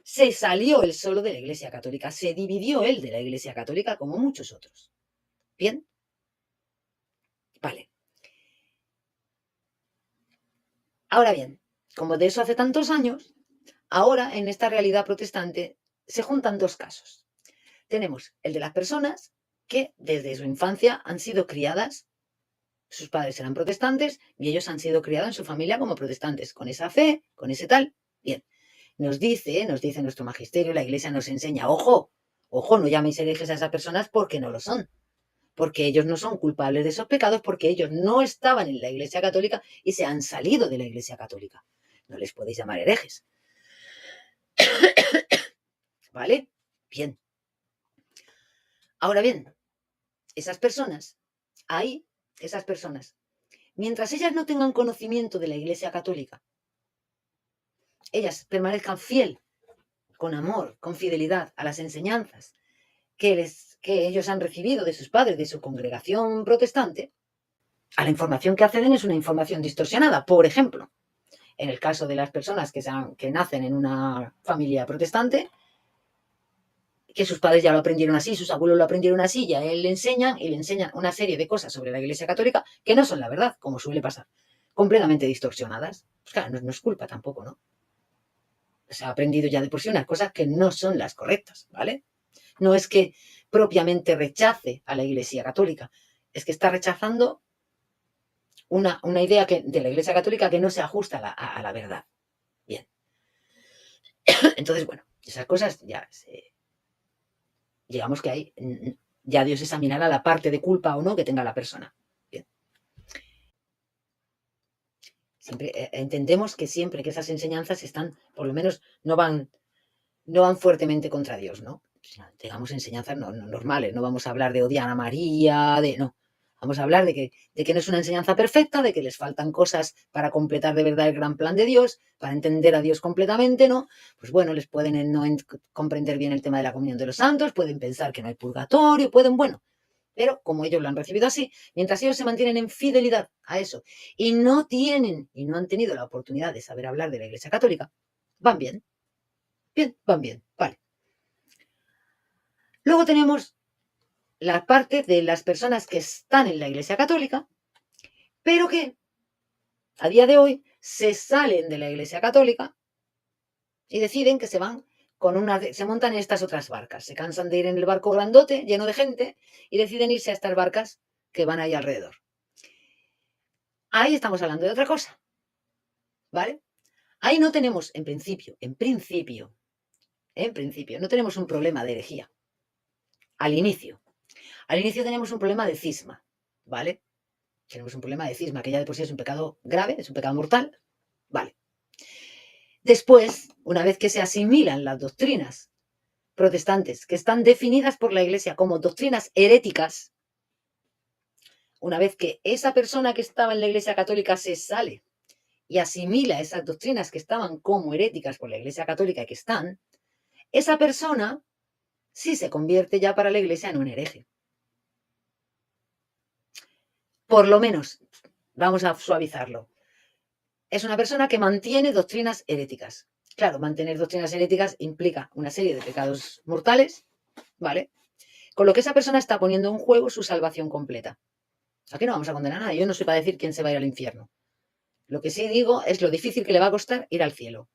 se salió él solo de la Iglesia Católica, se dividió él de la Iglesia Católica como muchos otros. ¿Bien? Vale. Ahora bien, como de eso hace tantos años, ahora en esta realidad protestante se juntan 2 casos. Tenemos el de las personas que desde su infancia han sido criadas, sus padres eran protestantes y ellos han sido criados en su familia como protestantes, con esa fe, con ese tal. Bien, nos dice nuestro magisterio, la Iglesia nos enseña, ojo, Ojo, no llaméis herejes a esas personas porque no lo son, porque ellos no son culpables de esos pecados, porque ellos no estaban en la Iglesia Católica y se han salido de la Iglesia Católica. No les podéis llamar herejes. ¿Vale? Bien. Ahora bien, esas personas, mientras ellas no tengan conocimiento de la Iglesia Católica, ellas permanezcan fiel, con amor, con fidelidad a las enseñanzas que ellos han recibido de sus padres, de su congregación protestante, a la información que acceden es una información distorsionada. Por ejemplo, en el caso de las personas que nacen en una familia protestante, que sus padres ya lo aprendieron así, sus abuelos lo aprendieron así, y a él le enseñan una serie de cosas sobre la Iglesia Católica que no son la verdad, como suele pasar, completamente distorsionadas. Pues claro, no es culpa tampoco, ¿no? Se ha aprendido ya de por sí unas cosas que no son las correctas, ¿vale? No es que propiamente rechace a la Iglesia Católica, es que está rechazando una idea de la Iglesia Católica que no se ajusta a la verdad. Bien. Entonces, bueno, esas cosas digamos que hay, ya Dios examinará la parte de culpa o no que tenga la persona. Bien. Siempre entendemos que siempre que esas enseñanzas están, por lo menos, no van fuertemente contra Dios, ¿no? Tengamos enseñanzas normales, no vamos a hablar de odiar a María, no. Vamos a hablar de que no es una enseñanza perfecta, de que les faltan cosas para completar de verdad el gran plan de Dios, para entender a Dios completamente, ¿no? Pues bueno, les pueden no comprender bien el tema de la comunión de los santos, pueden pensar que no hay purgatorio, bueno, pero como ellos lo han recibido así, mientras ellos se mantienen en fidelidad a eso y no han tenido la oportunidad de saber hablar de la Iglesia Católica, van bien, van bien, vale. Luego tenemos la parte de las personas que están en la Iglesia Católica, pero que a día de hoy se salen de la Iglesia Católica y deciden que se montan en estas otras barcas. Se cansan de ir en el barco grandote, lleno de gente, y deciden irse a estas barcas que van ahí alrededor. Ahí estamos hablando de otra cosa, ¿vale? Ahí no tenemos, en principio, no tenemos un problema de herejía. Al inicio tenemos un problema de cisma, ¿vale? Tenemos un problema de cisma, que ya de por sí es un pecado grave, es un pecado mortal, vale. Después, una vez que se asimilan las doctrinas protestantes, que están definidas por la Iglesia como doctrinas heréticas, una vez que esa persona que estaba en la Iglesia Católica se sale y asimila esas doctrinas que estaban como heréticas por la Iglesia Católica y que están, esa persona sí se convierte ya para la Iglesia en un hereje. Por lo menos, vamos a suavizarlo. Es una persona que mantiene doctrinas heréticas. Claro, mantener doctrinas heréticas implica una serie de pecados mortales, ¿vale? Con lo que esa persona está poniendo en juego su salvación completa. Aquí no vamos a condenar a nadie. Yo no soy para decir quién se va a ir al infierno. Lo que sí digo es lo difícil que le va a costar ir al cielo.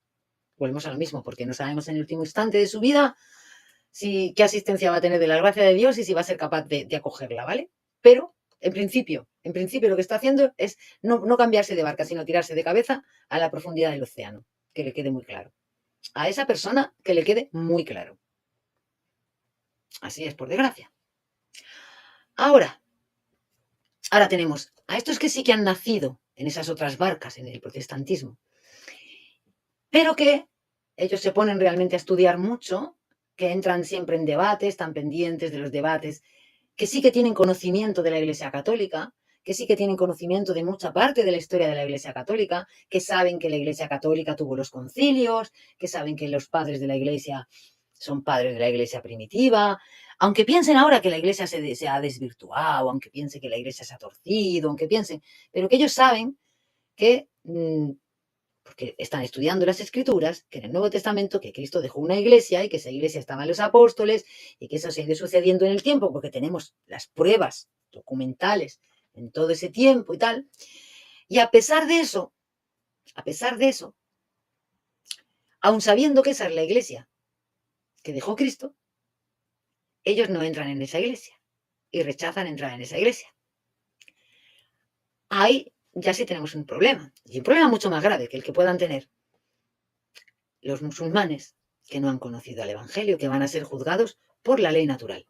Volvemos a lo mismo, porque no sabemos en el último instante de su vida qué asistencia va a tener de la gracia de Dios y si va a ser capaz de acogerla, ¿vale? Pero, en principio lo que está haciendo es no cambiarse de barca, sino tirarse de cabeza a la profundidad del océano, que le quede muy claro. A esa persona que le quede muy claro. Así es, por desgracia. Ahora tenemos a estos que sí que han nacido en esas otras barcas, en el protestantismo, pero que ellos se ponen realmente a estudiar mucho, que entran siempre en debates, están pendientes de los debates, que sí que tienen conocimiento de la Iglesia Católica, que sí que tienen conocimiento de mucha parte de la historia de la Iglesia Católica, que saben que la Iglesia Católica tuvo los concilios, que saben que los padres de la Iglesia son padres de la Iglesia primitiva, aunque piensen ahora que la Iglesia se ha desvirtuado, aunque piensen que la Iglesia se ha torcido, aunque piensen, pero que ellos saben que porque están estudiando las Escrituras, que en el Nuevo Testamento, que Cristo dejó una iglesia y que esa iglesia estaban los apóstoles y que eso se ha ido sucediendo en el tiempo porque tenemos las pruebas documentales en todo ese tiempo y tal. Y a pesar de eso, aun sabiendo que esa es la iglesia que dejó Cristo, ellos no entran en esa iglesia y rechazan entrar en esa iglesia. Ahí ya sí tenemos un problema, y un problema mucho más grave que el que puedan tener los musulmanes que no han conocido al Evangelio, que van a ser juzgados por la ley natural.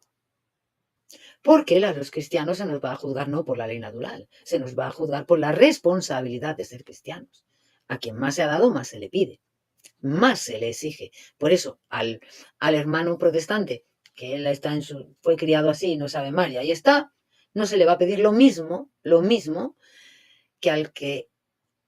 Porque a los cristianos se nos va a juzgar no por la ley natural, se nos va a juzgar por la responsabilidad de ser cristianos. A quien más se ha dado, más se le pide, más se le exige. Por eso, al hermano protestante, que él está fue criado así, no sabe más, y ahí está, no se le va a pedir lo mismo que al que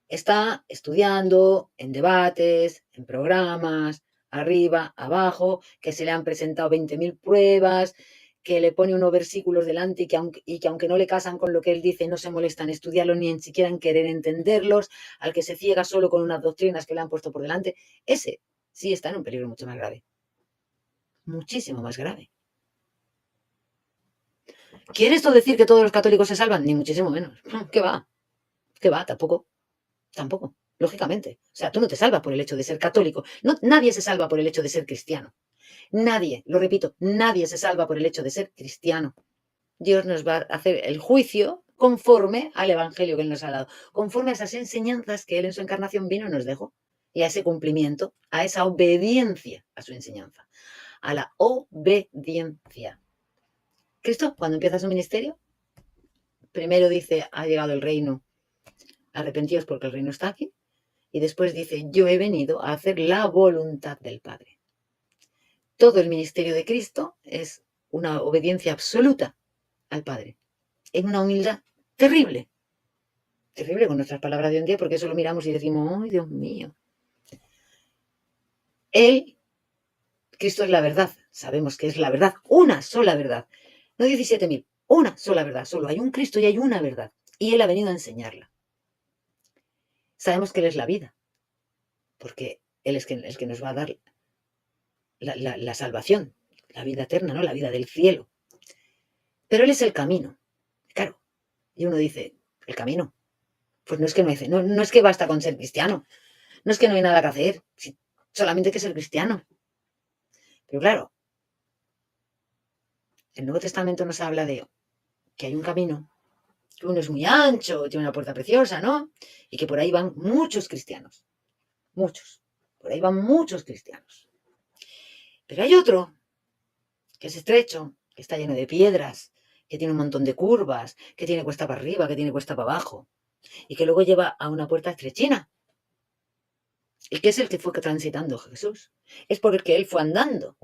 está estudiando en debates, en programas, arriba, abajo, que se le han presentado 20.000 pruebas, que le pone unos versículos delante y que aunque no le casan con lo que él dice, no se molesta en estudiarlos ni en siquiera en querer entenderlos, al que se ciega solo con unas doctrinas que le han puesto por delante, ese sí está en un peligro mucho más grave. Muchísimo más grave. ¿Quiere esto decir que todos los católicos se salvan? Ni muchísimo menos. ¿Qué va? ¿Qué va? Tampoco, lógicamente. O sea, tú no te salvas por el hecho de ser católico. No, nadie se salva por el hecho de ser cristiano. Nadie, lo repito, nadie se salva por el hecho de ser cristiano. Dios nos va a hacer el juicio conforme al evangelio que Él nos ha dado, conforme a esas enseñanzas que Él en su encarnación vino y nos dejó, y a ese cumplimiento, a esa obediencia a su enseñanza, a la obediencia. Cristo, cuando empieza su ministerio, primero dice, ha llegado el reino, arrepentíos porque el reino está aquí, y después dice, yo he venido a hacer la voluntad del Padre. Todo el ministerio de Cristo es una obediencia absoluta al Padre, en una humildad terrible, terrible con nuestras palabras de hoy en día, porque eso lo miramos y decimos, ¡ay, Dios mío! Cristo es la verdad, sabemos que es la verdad, una sola verdad, no 17.000, una sola verdad, solo hay un Cristo y hay una verdad, y Él ha venido a enseñarla. Sabemos que Él es la vida, porque Él es el que nos va a dar la salvación, la vida eterna, ¿no? La vida del cielo. Pero Él es el camino, claro. Y uno dice, ¿el camino? Pues no es que basta con ser cristiano, no es que no hay nada que hacer, solamente hay que ser cristiano. Pero claro, el Nuevo Testamento nos habla de que hay un camino, que uno es muy ancho, tiene una puerta preciosa, ¿no? Y que por ahí van muchos cristianos, muchos, por ahí van muchos cristianos. Pero hay otro que es estrecho, que está lleno de piedras, que tiene un montón de curvas, que tiene cuesta para arriba, que tiene cuesta para abajo, y que luego lleva a una puerta estrechina. ¿Y qué es el que fue transitando Jesús? Es por el que Él fue andando.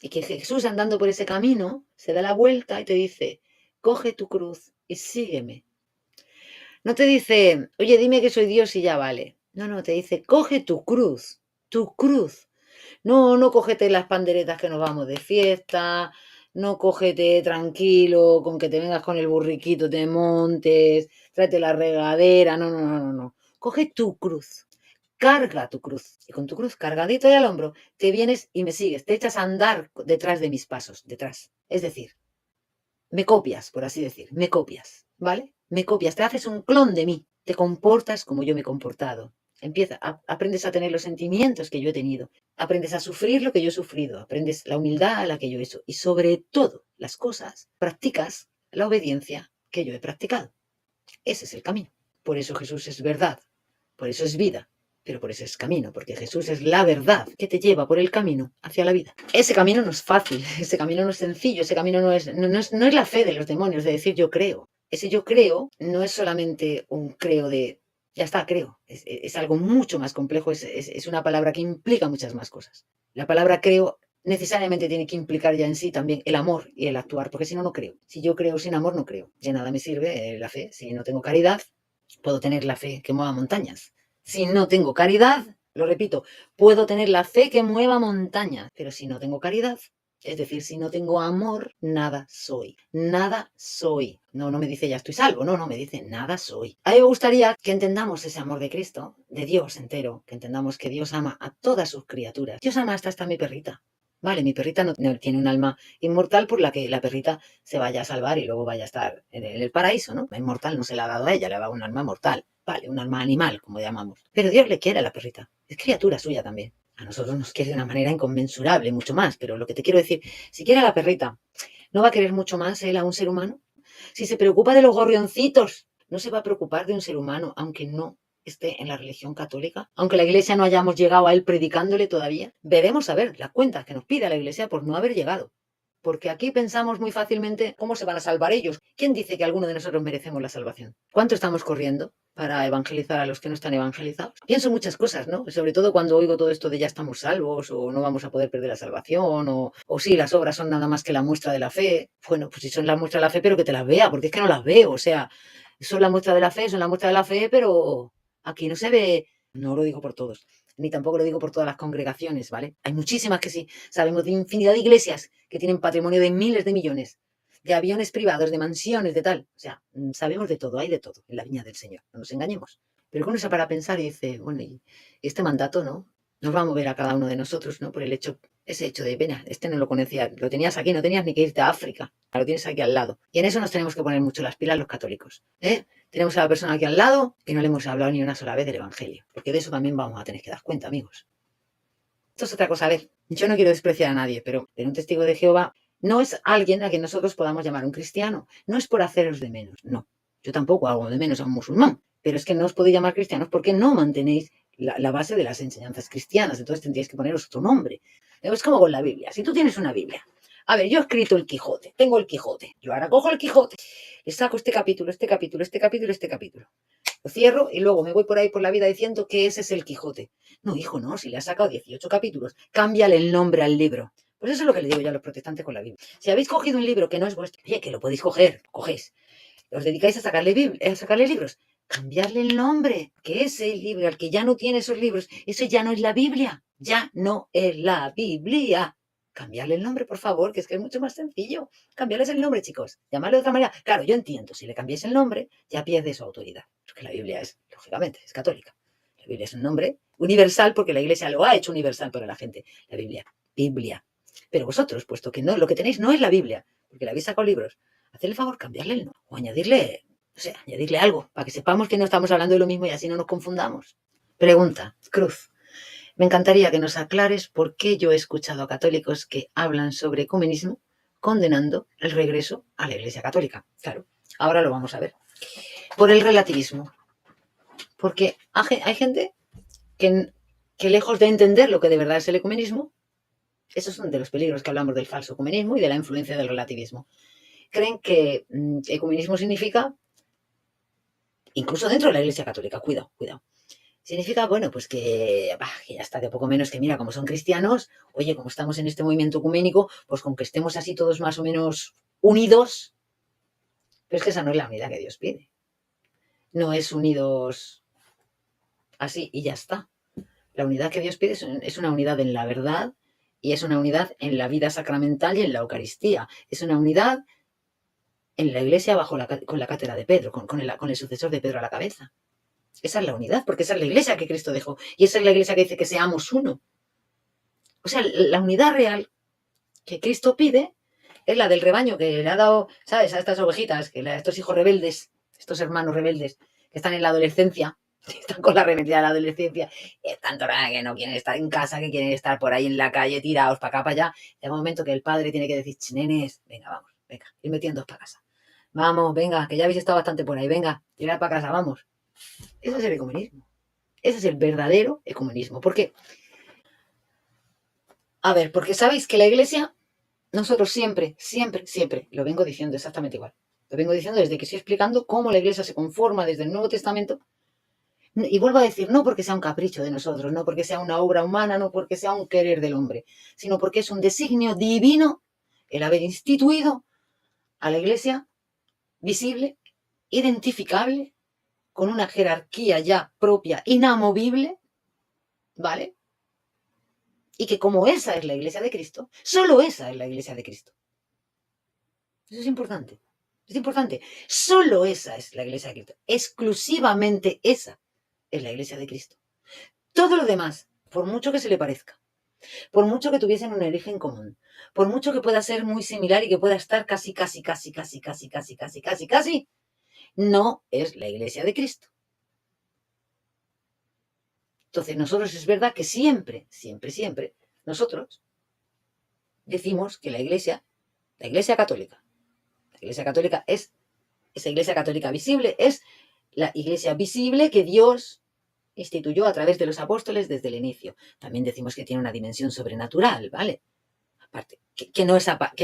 Y que Jesús andando por ese camino se da la vuelta y te dice, coge tu cruz y sígueme. No te dice, oye, dime que soy Dios y ya vale. No, te dice, coge tu cruz, tu cruz. No cógete las panderetas que nos vamos de fiesta, no cógete tranquilo con que te vengas con el burriquito, te montes, tráete la regadera, no. Coge tu cruz, carga tu cruz. Y con tu cruz cargadito ahí al hombro, te vienes y me sigues, te echas a andar detrás de mis pasos, detrás. Es decir, me copias, por así decir, me copias, ¿vale? Me copias, te haces un clon de mí, te comportas como yo me he comportado. Aprendes a tener los sentimientos que yo he tenido, aprendes a sufrir lo que yo he sufrido, aprendes la humildad a la que yo he hecho y sobre todo las cosas, practicas la obediencia que yo he practicado. Ese es el camino. Por eso Jesús es verdad, por eso es vida, pero por eso es camino, porque Jesús es la verdad que te lleva por el camino hacia la vida. Ese camino no es fácil, ese camino no es sencillo, ese camino no es la fe de los demonios, de decir yo creo. Ese yo creo no es solamente un creo de, ya está, creo. Es algo mucho más complejo, es una palabra que implica muchas más cosas. La palabra creo necesariamente tiene que implicar ya en sí también el amor y el actuar, porque si no, no creo. Si yo creo sin amor, no creo. De nada me sirve la fe. Si no tengo caridad, puedo tener la fe que mueva montañas. Si no tengo caridad, lo repito, puedo tener la fe que mueva montañas, pero si no tengo caridad, es decir, si no tengo amor, nada soy. Nada soy. No me dice ya estoy salvo, no, me dice nada soy. A mí me gustaría que entendamos ese amor de Cristo, de Dios entero, que entendamos que Dios ama a todas sus criaturas. Dios ama hasta mi perrita. Vale, mi perrita no tiene un alma inmortal por la que la perrita se vaya a salvar y luego vaya a estar en el paraíso, ¿no? La inmortal no se la ha dado a ella, le ha dado un alma mortal. Vale, un alma animal, como llamamos. Pero Dios le quiere a la perrita. Es criatura suya también. A nosotros nos quiere de una manera inconmensurable, mucho más. Pero lo que te quiero decir, si quiere a la perrita, ¿no va a querer mucho más él a un ser humano? Si se preocupa de los gorrioncitos, ¿no se va a preocupar de un ser humano, aunque no esté en la religión católica? Aunque la iglesia no hayamos llegado a él predicándole todavía, veremos a ver las cuentas que nos pide la iglesia por no haber llegado. porque aquí pensamos muy fácilmente cómo se van a salvar ellos. ¿Quién dice que alguno de nosotros merecemos la salvación? ¿Cuánto estamos corriendo para evangelizar a los que no están evangelizados? Pienso muchas cosas, ¿no? Sobre todo cuando oigo todo esto de ya estamos salvos, o no vamos a poder perder la salvación, o sí, las obras son nada más que la muestra de la fe. Bueno, pues si son la muestra de la fe, pero que te las vea, porque es que no las veo. O sea, son la muestra de la fe, son la muestra de la fe, pero aquí no se ve. No lo digo por todos, ni tampoco lo digo por todas las congregaciones, ¿vale? Hay muchísimas que sí. Sabemos de infinidad de iglesias que tienen patrimonio de miles de millones, de aviones privados, de mansiones, de tal. O sea, sabemos de todo, hay de todo en la viña del Señor, no nos engañemos. Pero uno se para pensar y dice, bueno, y este mandato, ¿no? Nos va a mover a cada uno de nosotros, ¿no? Por el hecho, ese hecho de, pena, este no lo conocía, lo tenías aquí, no tenías ni que irte a África, lo tienes aquí al lado. Y en eso nos tenemos que poner mucho las pilas los católicos, ¿eh? Tenemos a la persona aquí al lado que no le hemos hablado ni una sola vez del Evangelio, porque de eso también vamos a tener que dar cuenta, amigos. Esto es otra cosa. A ver, yo no quiero despreciar a nadie, pero un testigo de Jehová no es alguien a quien nosotros podamos llamar un cristiano. No es por haceros de menos, no. Yo tampoco hago de menos a un musulmán, pero es que no os podéis llamar cristianos porque no mantenéis la base de las enseñanzas cristianas. Entonces tendríais que poneros otro nombre. Es como con la Biblia. Si tú tienes una Biblia, a ver, yo he escrito el Quijote, tengo el Quijote. Yo ahora cojo el Quijote, le saco este capítulo, este capítulo, este capítulo, este capítulo. Lo cierro y luego me voy por ahí por la vida diciendo que ese es el Quijote. No, hijo, no, si le has sacado 18 capítulos, cámbiale el nombre al libro. Pues eso es lo que le digo yo a los protestantes con la Biblia. Si habéis cogido un libro que no es vuestro, oye, que lo podéis coger, cogéis. Os dedicáis a sacarle libros, cambiarle el nombre, que ese libro, al que ya no tiene esos libros, eso ya no es la Biblia, ya no es la Biblia. Cambiarle el nombre, por favor, que es mucho más sencillo. Cambiarles el nombre, chicos. Llamarle de otra manera. Claro, yo entiendo, si le cambiáis el nombre, ya pierde su autoridad. Porque la Biblia es, lógicamente, es católica. La Biblia es un nombre universal porque la Iglesia lo ha hecho universal para la gente. La Biblia. Pero vosotros, puesto que no, lo que tenéis no es la Biblia, porque le habéis sacado libros, hacedle el favor, cambiarle el nombre o añadirle, o sea, añadirle algo, para que sepamos que no estamos hablando de lo mismo y así no nos confundamos. Pregunta, Cruz. Me encantaría que nos aclares por qué yo he escuchado a católicos que hablan sobre ecumenismo condenando el regreso a la Iglesia Católica. Claro, ahora lo vamos a ver. Por el relativismo. Porque hay gente que lejos de entender lo que de verdad es el ecumenismo, esos son de los peligros que hablamos del falso ecumenismo y de la influencia del relativismo. Creen que ecumenismo significa, incluso dentro de la Iglesia Católica, cuidado, significa, bueno, pues que ya está, de poco menos que mira, como son cristianos, oye, como estamos en este movimiento ecuménico, pues con que estemos así todos más o menos unidos, pero es que esa no es la unidad que Dios pide. No es unidos así y ya está. La unidad que Dios pide es una unidad en la verdad y es una unidad en la vida sacramental y en la Eucaristía. Es una unidad en la Iglesia con la cátedra de Pedro, con el sucesor de Pedro a la cabeza. Esa es la unidad, porque esa es la Iglesia que Cristo dejó. Y esa es la Iglesia que dice que seamos uno. O sea, la unidad real que Cristo pide es la del rebaño que le ha dado, ¿sabes? A estas ovejitas, a estos hijos rebeldes, estos hermanos rebeldes que están en la adolescencia, que están con la rebeldía de la adolescencia, y están que no quieren estar en casa, que quieren estar por ahí en la calle tirados para acá, para allá. Llega un momento que el padre tiene que decir, nenes, venga, vamos, venga, ir metiéndoos para casa. Vamos, venga, que ya habéis estado bastante por ahí, venga, tirad para casa, vamos. Eso es el ecumenismo. Ese es el verdadero ecumenismo. ¿Por qué? A ver, porque sabéis que la Iglesia, nosotros siempre, lo vengo diciendo exactamente igual. Lo vengo diciendo desde que estoy explicando cómo la Iglesia se conforma desde el Nuevo Testamento. Y vuelvo a decir, no porque sea un capricho de nosotros, no porque sea una obra humana, no porque sea un querer del hombre, sino porque es un designio divino el haber instituido a la Iglesia visible, identificable, con una jerarquía ya propia, inamovible, ¿vale? Y que como esa es la Iglesia de Cristo, solo esa es la Iglesia de Cristo. Eso es importante. Es importante. Solo esa es la Iglesia de Cristo. Exclusivamente esa es la Iglesia de Cristo. Todo lo demás, por mucho que se le parezca, por mucho que tuviesen un origen común, por mucho que pueda ser muy similar y que pueda estar casi, no es la Iglesia de Cristo. Entonces, nosotros es verdad que siempre, nosotros decimos que la Iglesia Católica es esa Iglesia Católica visible, es la Iglesia visible que Dios instituyó a través de los apóstoles desde el inicio. También decimos que tiene una dimensión sobrenatural, ¿vale? parte, que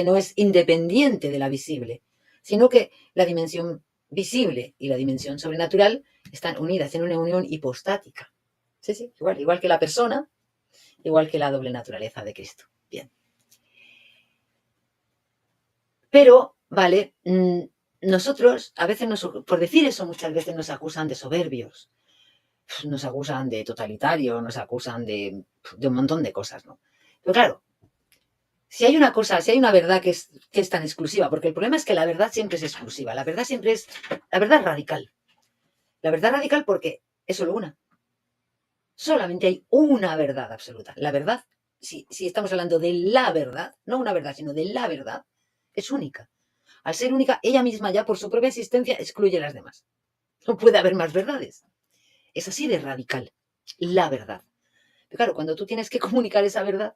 no es independiente de la visible, sino que la dimensión visible y la dimensión sobrenatural están unidas en una unión hipostática. Sí, sí, igual que la persona, igual que la doble naturaleza de Cristo. Bien. Pero, vale, nosotros, a veces, por decir eso, muchas veces nos acusan de soberbios, nos acusan de totalitario, nos acusan de un montón de cosas, ¿no? Pero claro, si hay una cosa, si hay una verdad que es tan exclusiva, porque el problema es que la verdad siempre es exclusiva, la verdad siempre es, la verdad radical. La verdad radical porque es solo una. Solamente hay una verdad absoluta. La verdad, si estamos hablando de la verdad, no una verdad, sino de la verdad, es única. Al ser única, ella misma ya por su propia existencia excluye las demás. No puede haber más verdades. Es así de radical, la verdad. Pero claro, cuando tú tienes que comunicar esa verdad,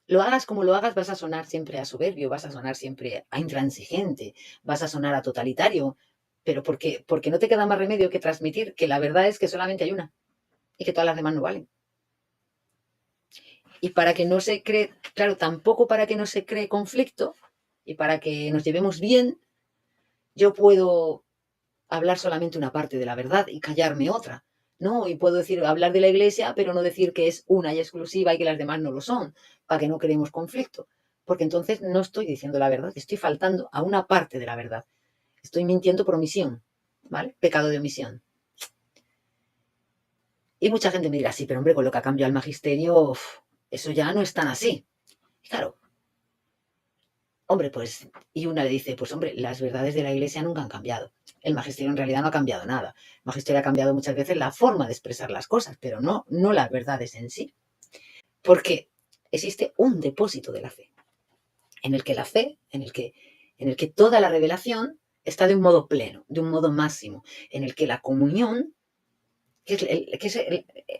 lo hagas como lo hagas, vas a sonar siempre a soberbio, vas a sonar siempre a intransigente, vas a sonar a totalitario, pero porque no te queda más remedio que transmitir que la verdad es que solamente hay una y que todas las demás no valen. Y para que no se cree, claro, tampoco para que no se cree conflicto y para que nos llevemos bien, yo puedo hablar solamente una parte de la verdad y callarme otra, ¿no? Y puedo decir, hablar de la iglesia, pero no decir que es una y exclusiva y que las demás no lo son, para que no creemos conflicto. Porque entonces no estoy diciendo la verdad, estoy faltando a una parte de la verdad. Estoy mintiendo por omisión, ¿vale? Pecado de omisión. Y mucha gente me dirá, sí, pero hombre, con lo que ha cambiado el magisterio, eso ya no es tan así. Y claro, hombre, pues, y una le dice, pues hombre, las verdades de la iglesia nunca han cambiado. El magisterio en realidad no ha cambiado nada. El magisterio ha cambiado muchas veces la forma de expresar las cosas, pero no las verdades en sí. Porque existe un depósito de la fe, en el que la fe, en el que toda la revelación está de un modo pleno, de un modo máximo, en el que la comunión,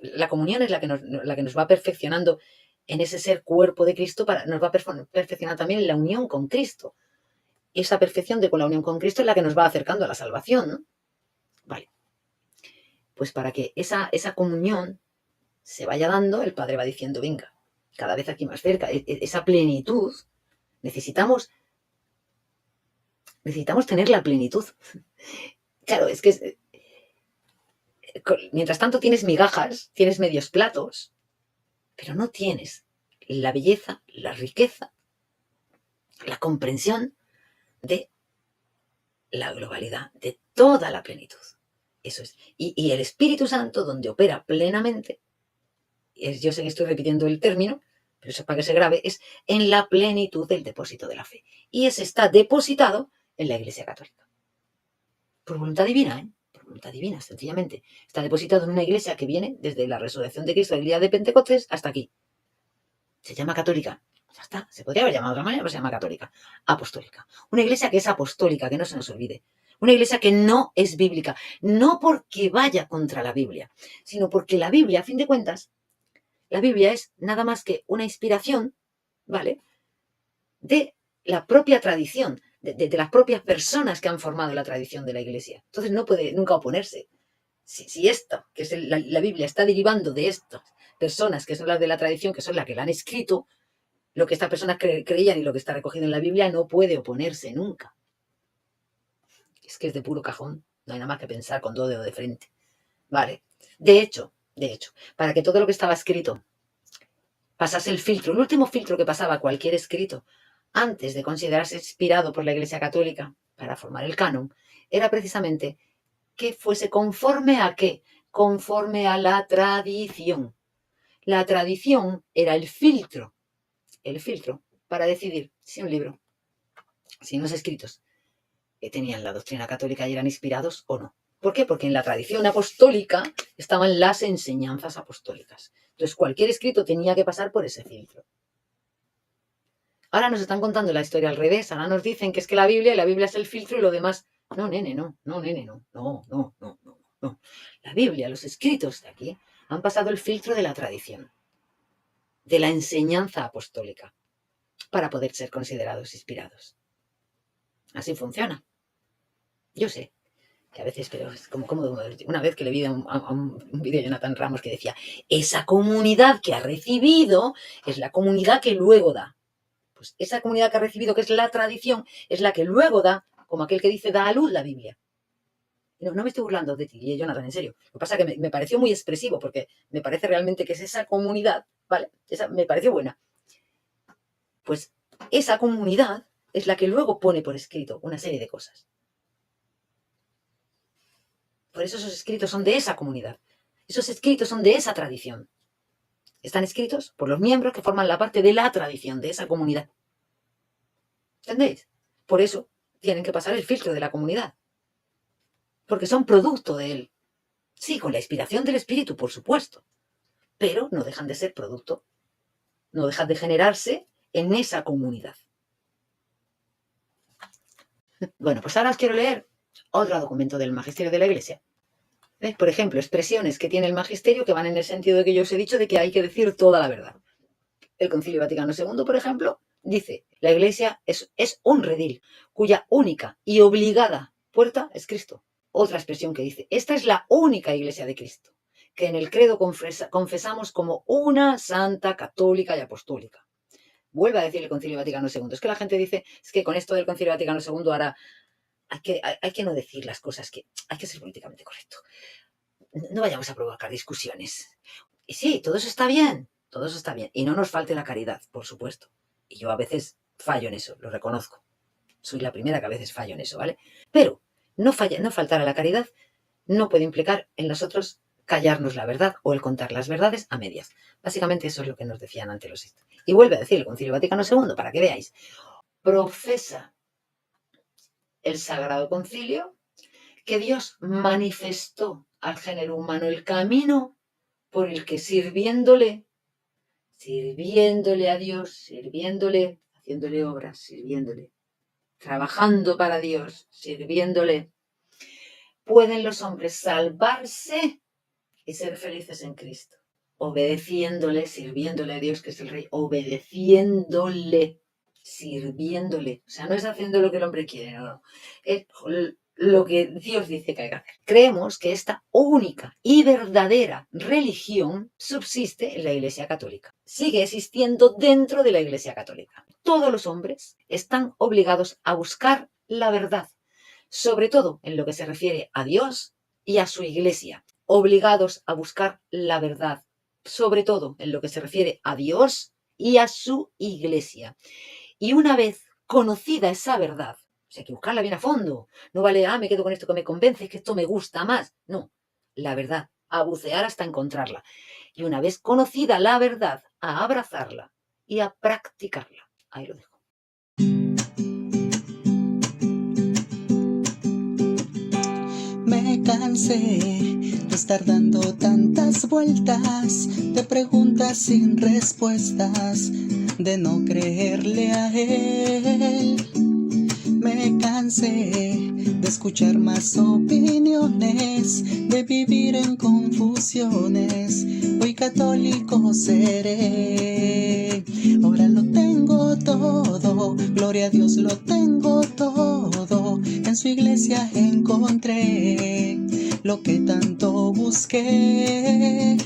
la comunión es la que nos va perfeccionando en ese ser cuerpo de Cristo, nos va a perfeccionar también en la unión con Cristo. Esa perfección de con la unión con Cristo es la que nos va acercando a la salvación, ¿no? Vale. Pues para que esa comunión se vaya dando, el Padre va diciendo, venga, cada vez aquí más cerca, esa plenitud, necesitamos tener la plenitud. Claro, es que mientras tanto tienes migajas, tienes medios platos, pero no tienes la belleza, la riqueza, la comprensión de la globalidad, de toda la plenitud. Eso es. Y el Espíritu Santo, donde opera plenamente, yo sé que estoy repitiendo el término, pero eso para que se grabe, es en la plenitud del depósito de la fe. Y ese está depositado en la Iglesia Católica. Por voluntad divina, ¿eh? Por voluntad divina, sencillamente. Está depositado en una iglesia que viene desde la resurrección de Cristo el día de Pentecostés hasta aquí. Se llama católica. Ya está. Se podría haber llamado de otra manera, pero se llama católica. Apostólica. Una iglesia que es apostólica, que no se nos olvide. Una iglesia que no es bíblica. No porque vaya contra la Biblia, sino porque la Biblia, a fin de cuentas, la Biblia es nada más que una inspiración, ¿vale? De la propia tradición, de las propias personas que han formado la tradición de la Iglesia. Entonces no puede nunca oponerse. Si esto, que es la Biblia, está derivando de estas personas que son las de la tradición, que son las que la han escrito, lo que estas personas creían y lo que está recogido en la Biblia no puede oponerse nunca. Es que es de puro cajón, no hay nada más que pensar con 2 dedos de frente. ¿Vale? De hecho, para que todo lo que estaba escrito pasase el filtro, el último filtro que pasaba cualquier escrito antes de considerarse inspirado por la Iglesia Católica para formar el canon, era precisamente que fuese conforme a qué, conforme a la tradición. La tradición era el filtro para decidir si un libro, si unos escritos tenían la doctrina católica y eran inspirados o no. ¿Por qué? Porque en la tradición apostólica estaban las enseñanzas apostólicas. Entonces, cualquier escrito tenía que pasar por ese filtro. Ahora nos están contando la historia al revés. Ahora nos dicen que es que la Biblia es el filtro y lo demás. No, nene, no. La Biblia, los escritos de aquí, han pasado el filtro de la tradición, de la enseñanza apostólica, para poder ser considerados inspirados. Así funciona. Yo sé que a veces, pero es como una vez que le vi a un vídeo de Jonathan Ramos que decía, esa comunidad que ha recibido es la comunidad que luego da. Pues esa comunidad que ha recibido, que es la tradición, es la que luego da, como aquel que dice, da a luz la Biblia. No me estoy burlando de ti, Jonathan, en serio. Lo que pasa es que me pareció muy expresivo, porque me parece realmente que es esa comunidad, ¿vale? Esa me pareció buena. Pues esa comunidad es la que luego pone por escrito una serie de cosas. Por eso esos escritos son de esa comunidad. Esos escritos son de esa tradición. Están escritos por los miembros que forman la parte de la tradición, de esa comunidad. ¿Entendéis? Por eso tienen que pasar el filtro de la comunidad. Porque son producto de él. Sí, con la inspiración del espíritu, por supuesto. Pero no dejan de ser producto. No dejan de generarse en esa comunidad. Bueno, pues ahora os quiero leer otro documento del Magisterio de la Iglesia. ¿Ves? Por ejemplo, expresiones que tiene el Magisterio que van en el sentido de que yo os he dicho de que hay que decir toda la verdad. El Concilio Vaticano II, por ejemplo, dice, la Iglesia es un redil cuya única y obligada puerta es Cristo. Otra expresión que dice, esta es la única Iglesia de Cristo, que en el credo confesamos como una santa, católica y apostólica. Vuelve a decir el Concilio Vaticano II. Es que la gente dice, es que con esto del Concilio Vaticano II ahora hay que no decir las cosas, que hay que ser políticamente correcto. No vayamos a provocar discusiones. Y sí, todo eso está bien. Todo eso está bien. Y no nos falte la caridad, por supuesto. Y yo a veces fallo en eso, lo reconozco. Soy la primera que a veces fallo en eso, ¿vale? Pero no faltar a la caridad no puede implicar en nosotros callarnos la verdad o el contar las verdades a medias. Básicamente eso es lo que nos decían ante los sistos. Y vuelve a decir el Concilio Vaticano II, para que veáis. Profesa el Sagrado Concilio que Dios manifestó al género humano el camino por el que sirviéndole a Dios, sirviéndole, haciéndole obras, sirviéndole, trabajando para Dios, sirviéndole, pueden los hombres salvarse y ser felices en Cristo, obedeciéndole, sirviéndole a Dios, que es el Rey, obedeciéndole, sirviéndole. O sea, no es haciendo lo que el hombre quiere, no. Es lo que Dios dice que hay que hacer. Creemos que esta única y verdadera religión subsiste en la Iglesia Católica. Sigue existiendo dentro de la Iglesia Católica. Todos los hombres están obligados a buscar la verdad, sobre todo en lo que se refiere a Dios y a su Iglesia. Obligados a buscar la verdad, sobre todo en lo que se refiere a Dios y a su Iglesia. Y una vez conocida esa verdad, o sea, hay que buscarla bien a fondo. No vale, me quedo con esto que me convence, es que esto me gusta más. No, la verdad, a bucear hasta encontrarla. Y una vez conocida la verdad, a abrazarla y a practicarla. Ahí lo dejo. Me cansé de estar dando tantas vueltas, de preguntas sin respuestas, de no creerle a él. Me cansé de escuchar más opiniones, de vivir en confusiones. Hoy católico seré. Ahora lo tengo todo, gloria a Dios, lo tengo todo. En su iglesia encontré lo que tanto busqué.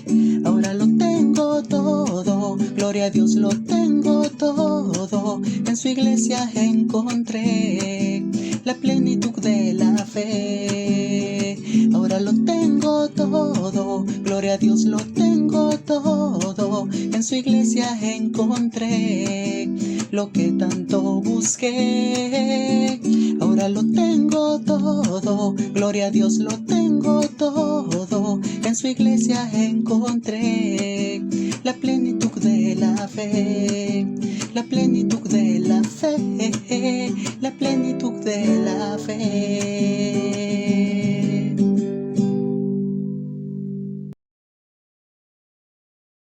Ahora lo tengo todo, gloria a Dios, lo tengo todo. En su iglesia encontré la plenitud de la fe. Ahora lo tengo todo, gloria a Dios, lo tengo todo. En su iglesia encontré lo que tanto busqué. Ahora lo tengo todo, gloria a Dios, lo tengo todo. En su iglesia encontré la plenitud de la fe, la plenitud de la fe, la plenitud de la fe.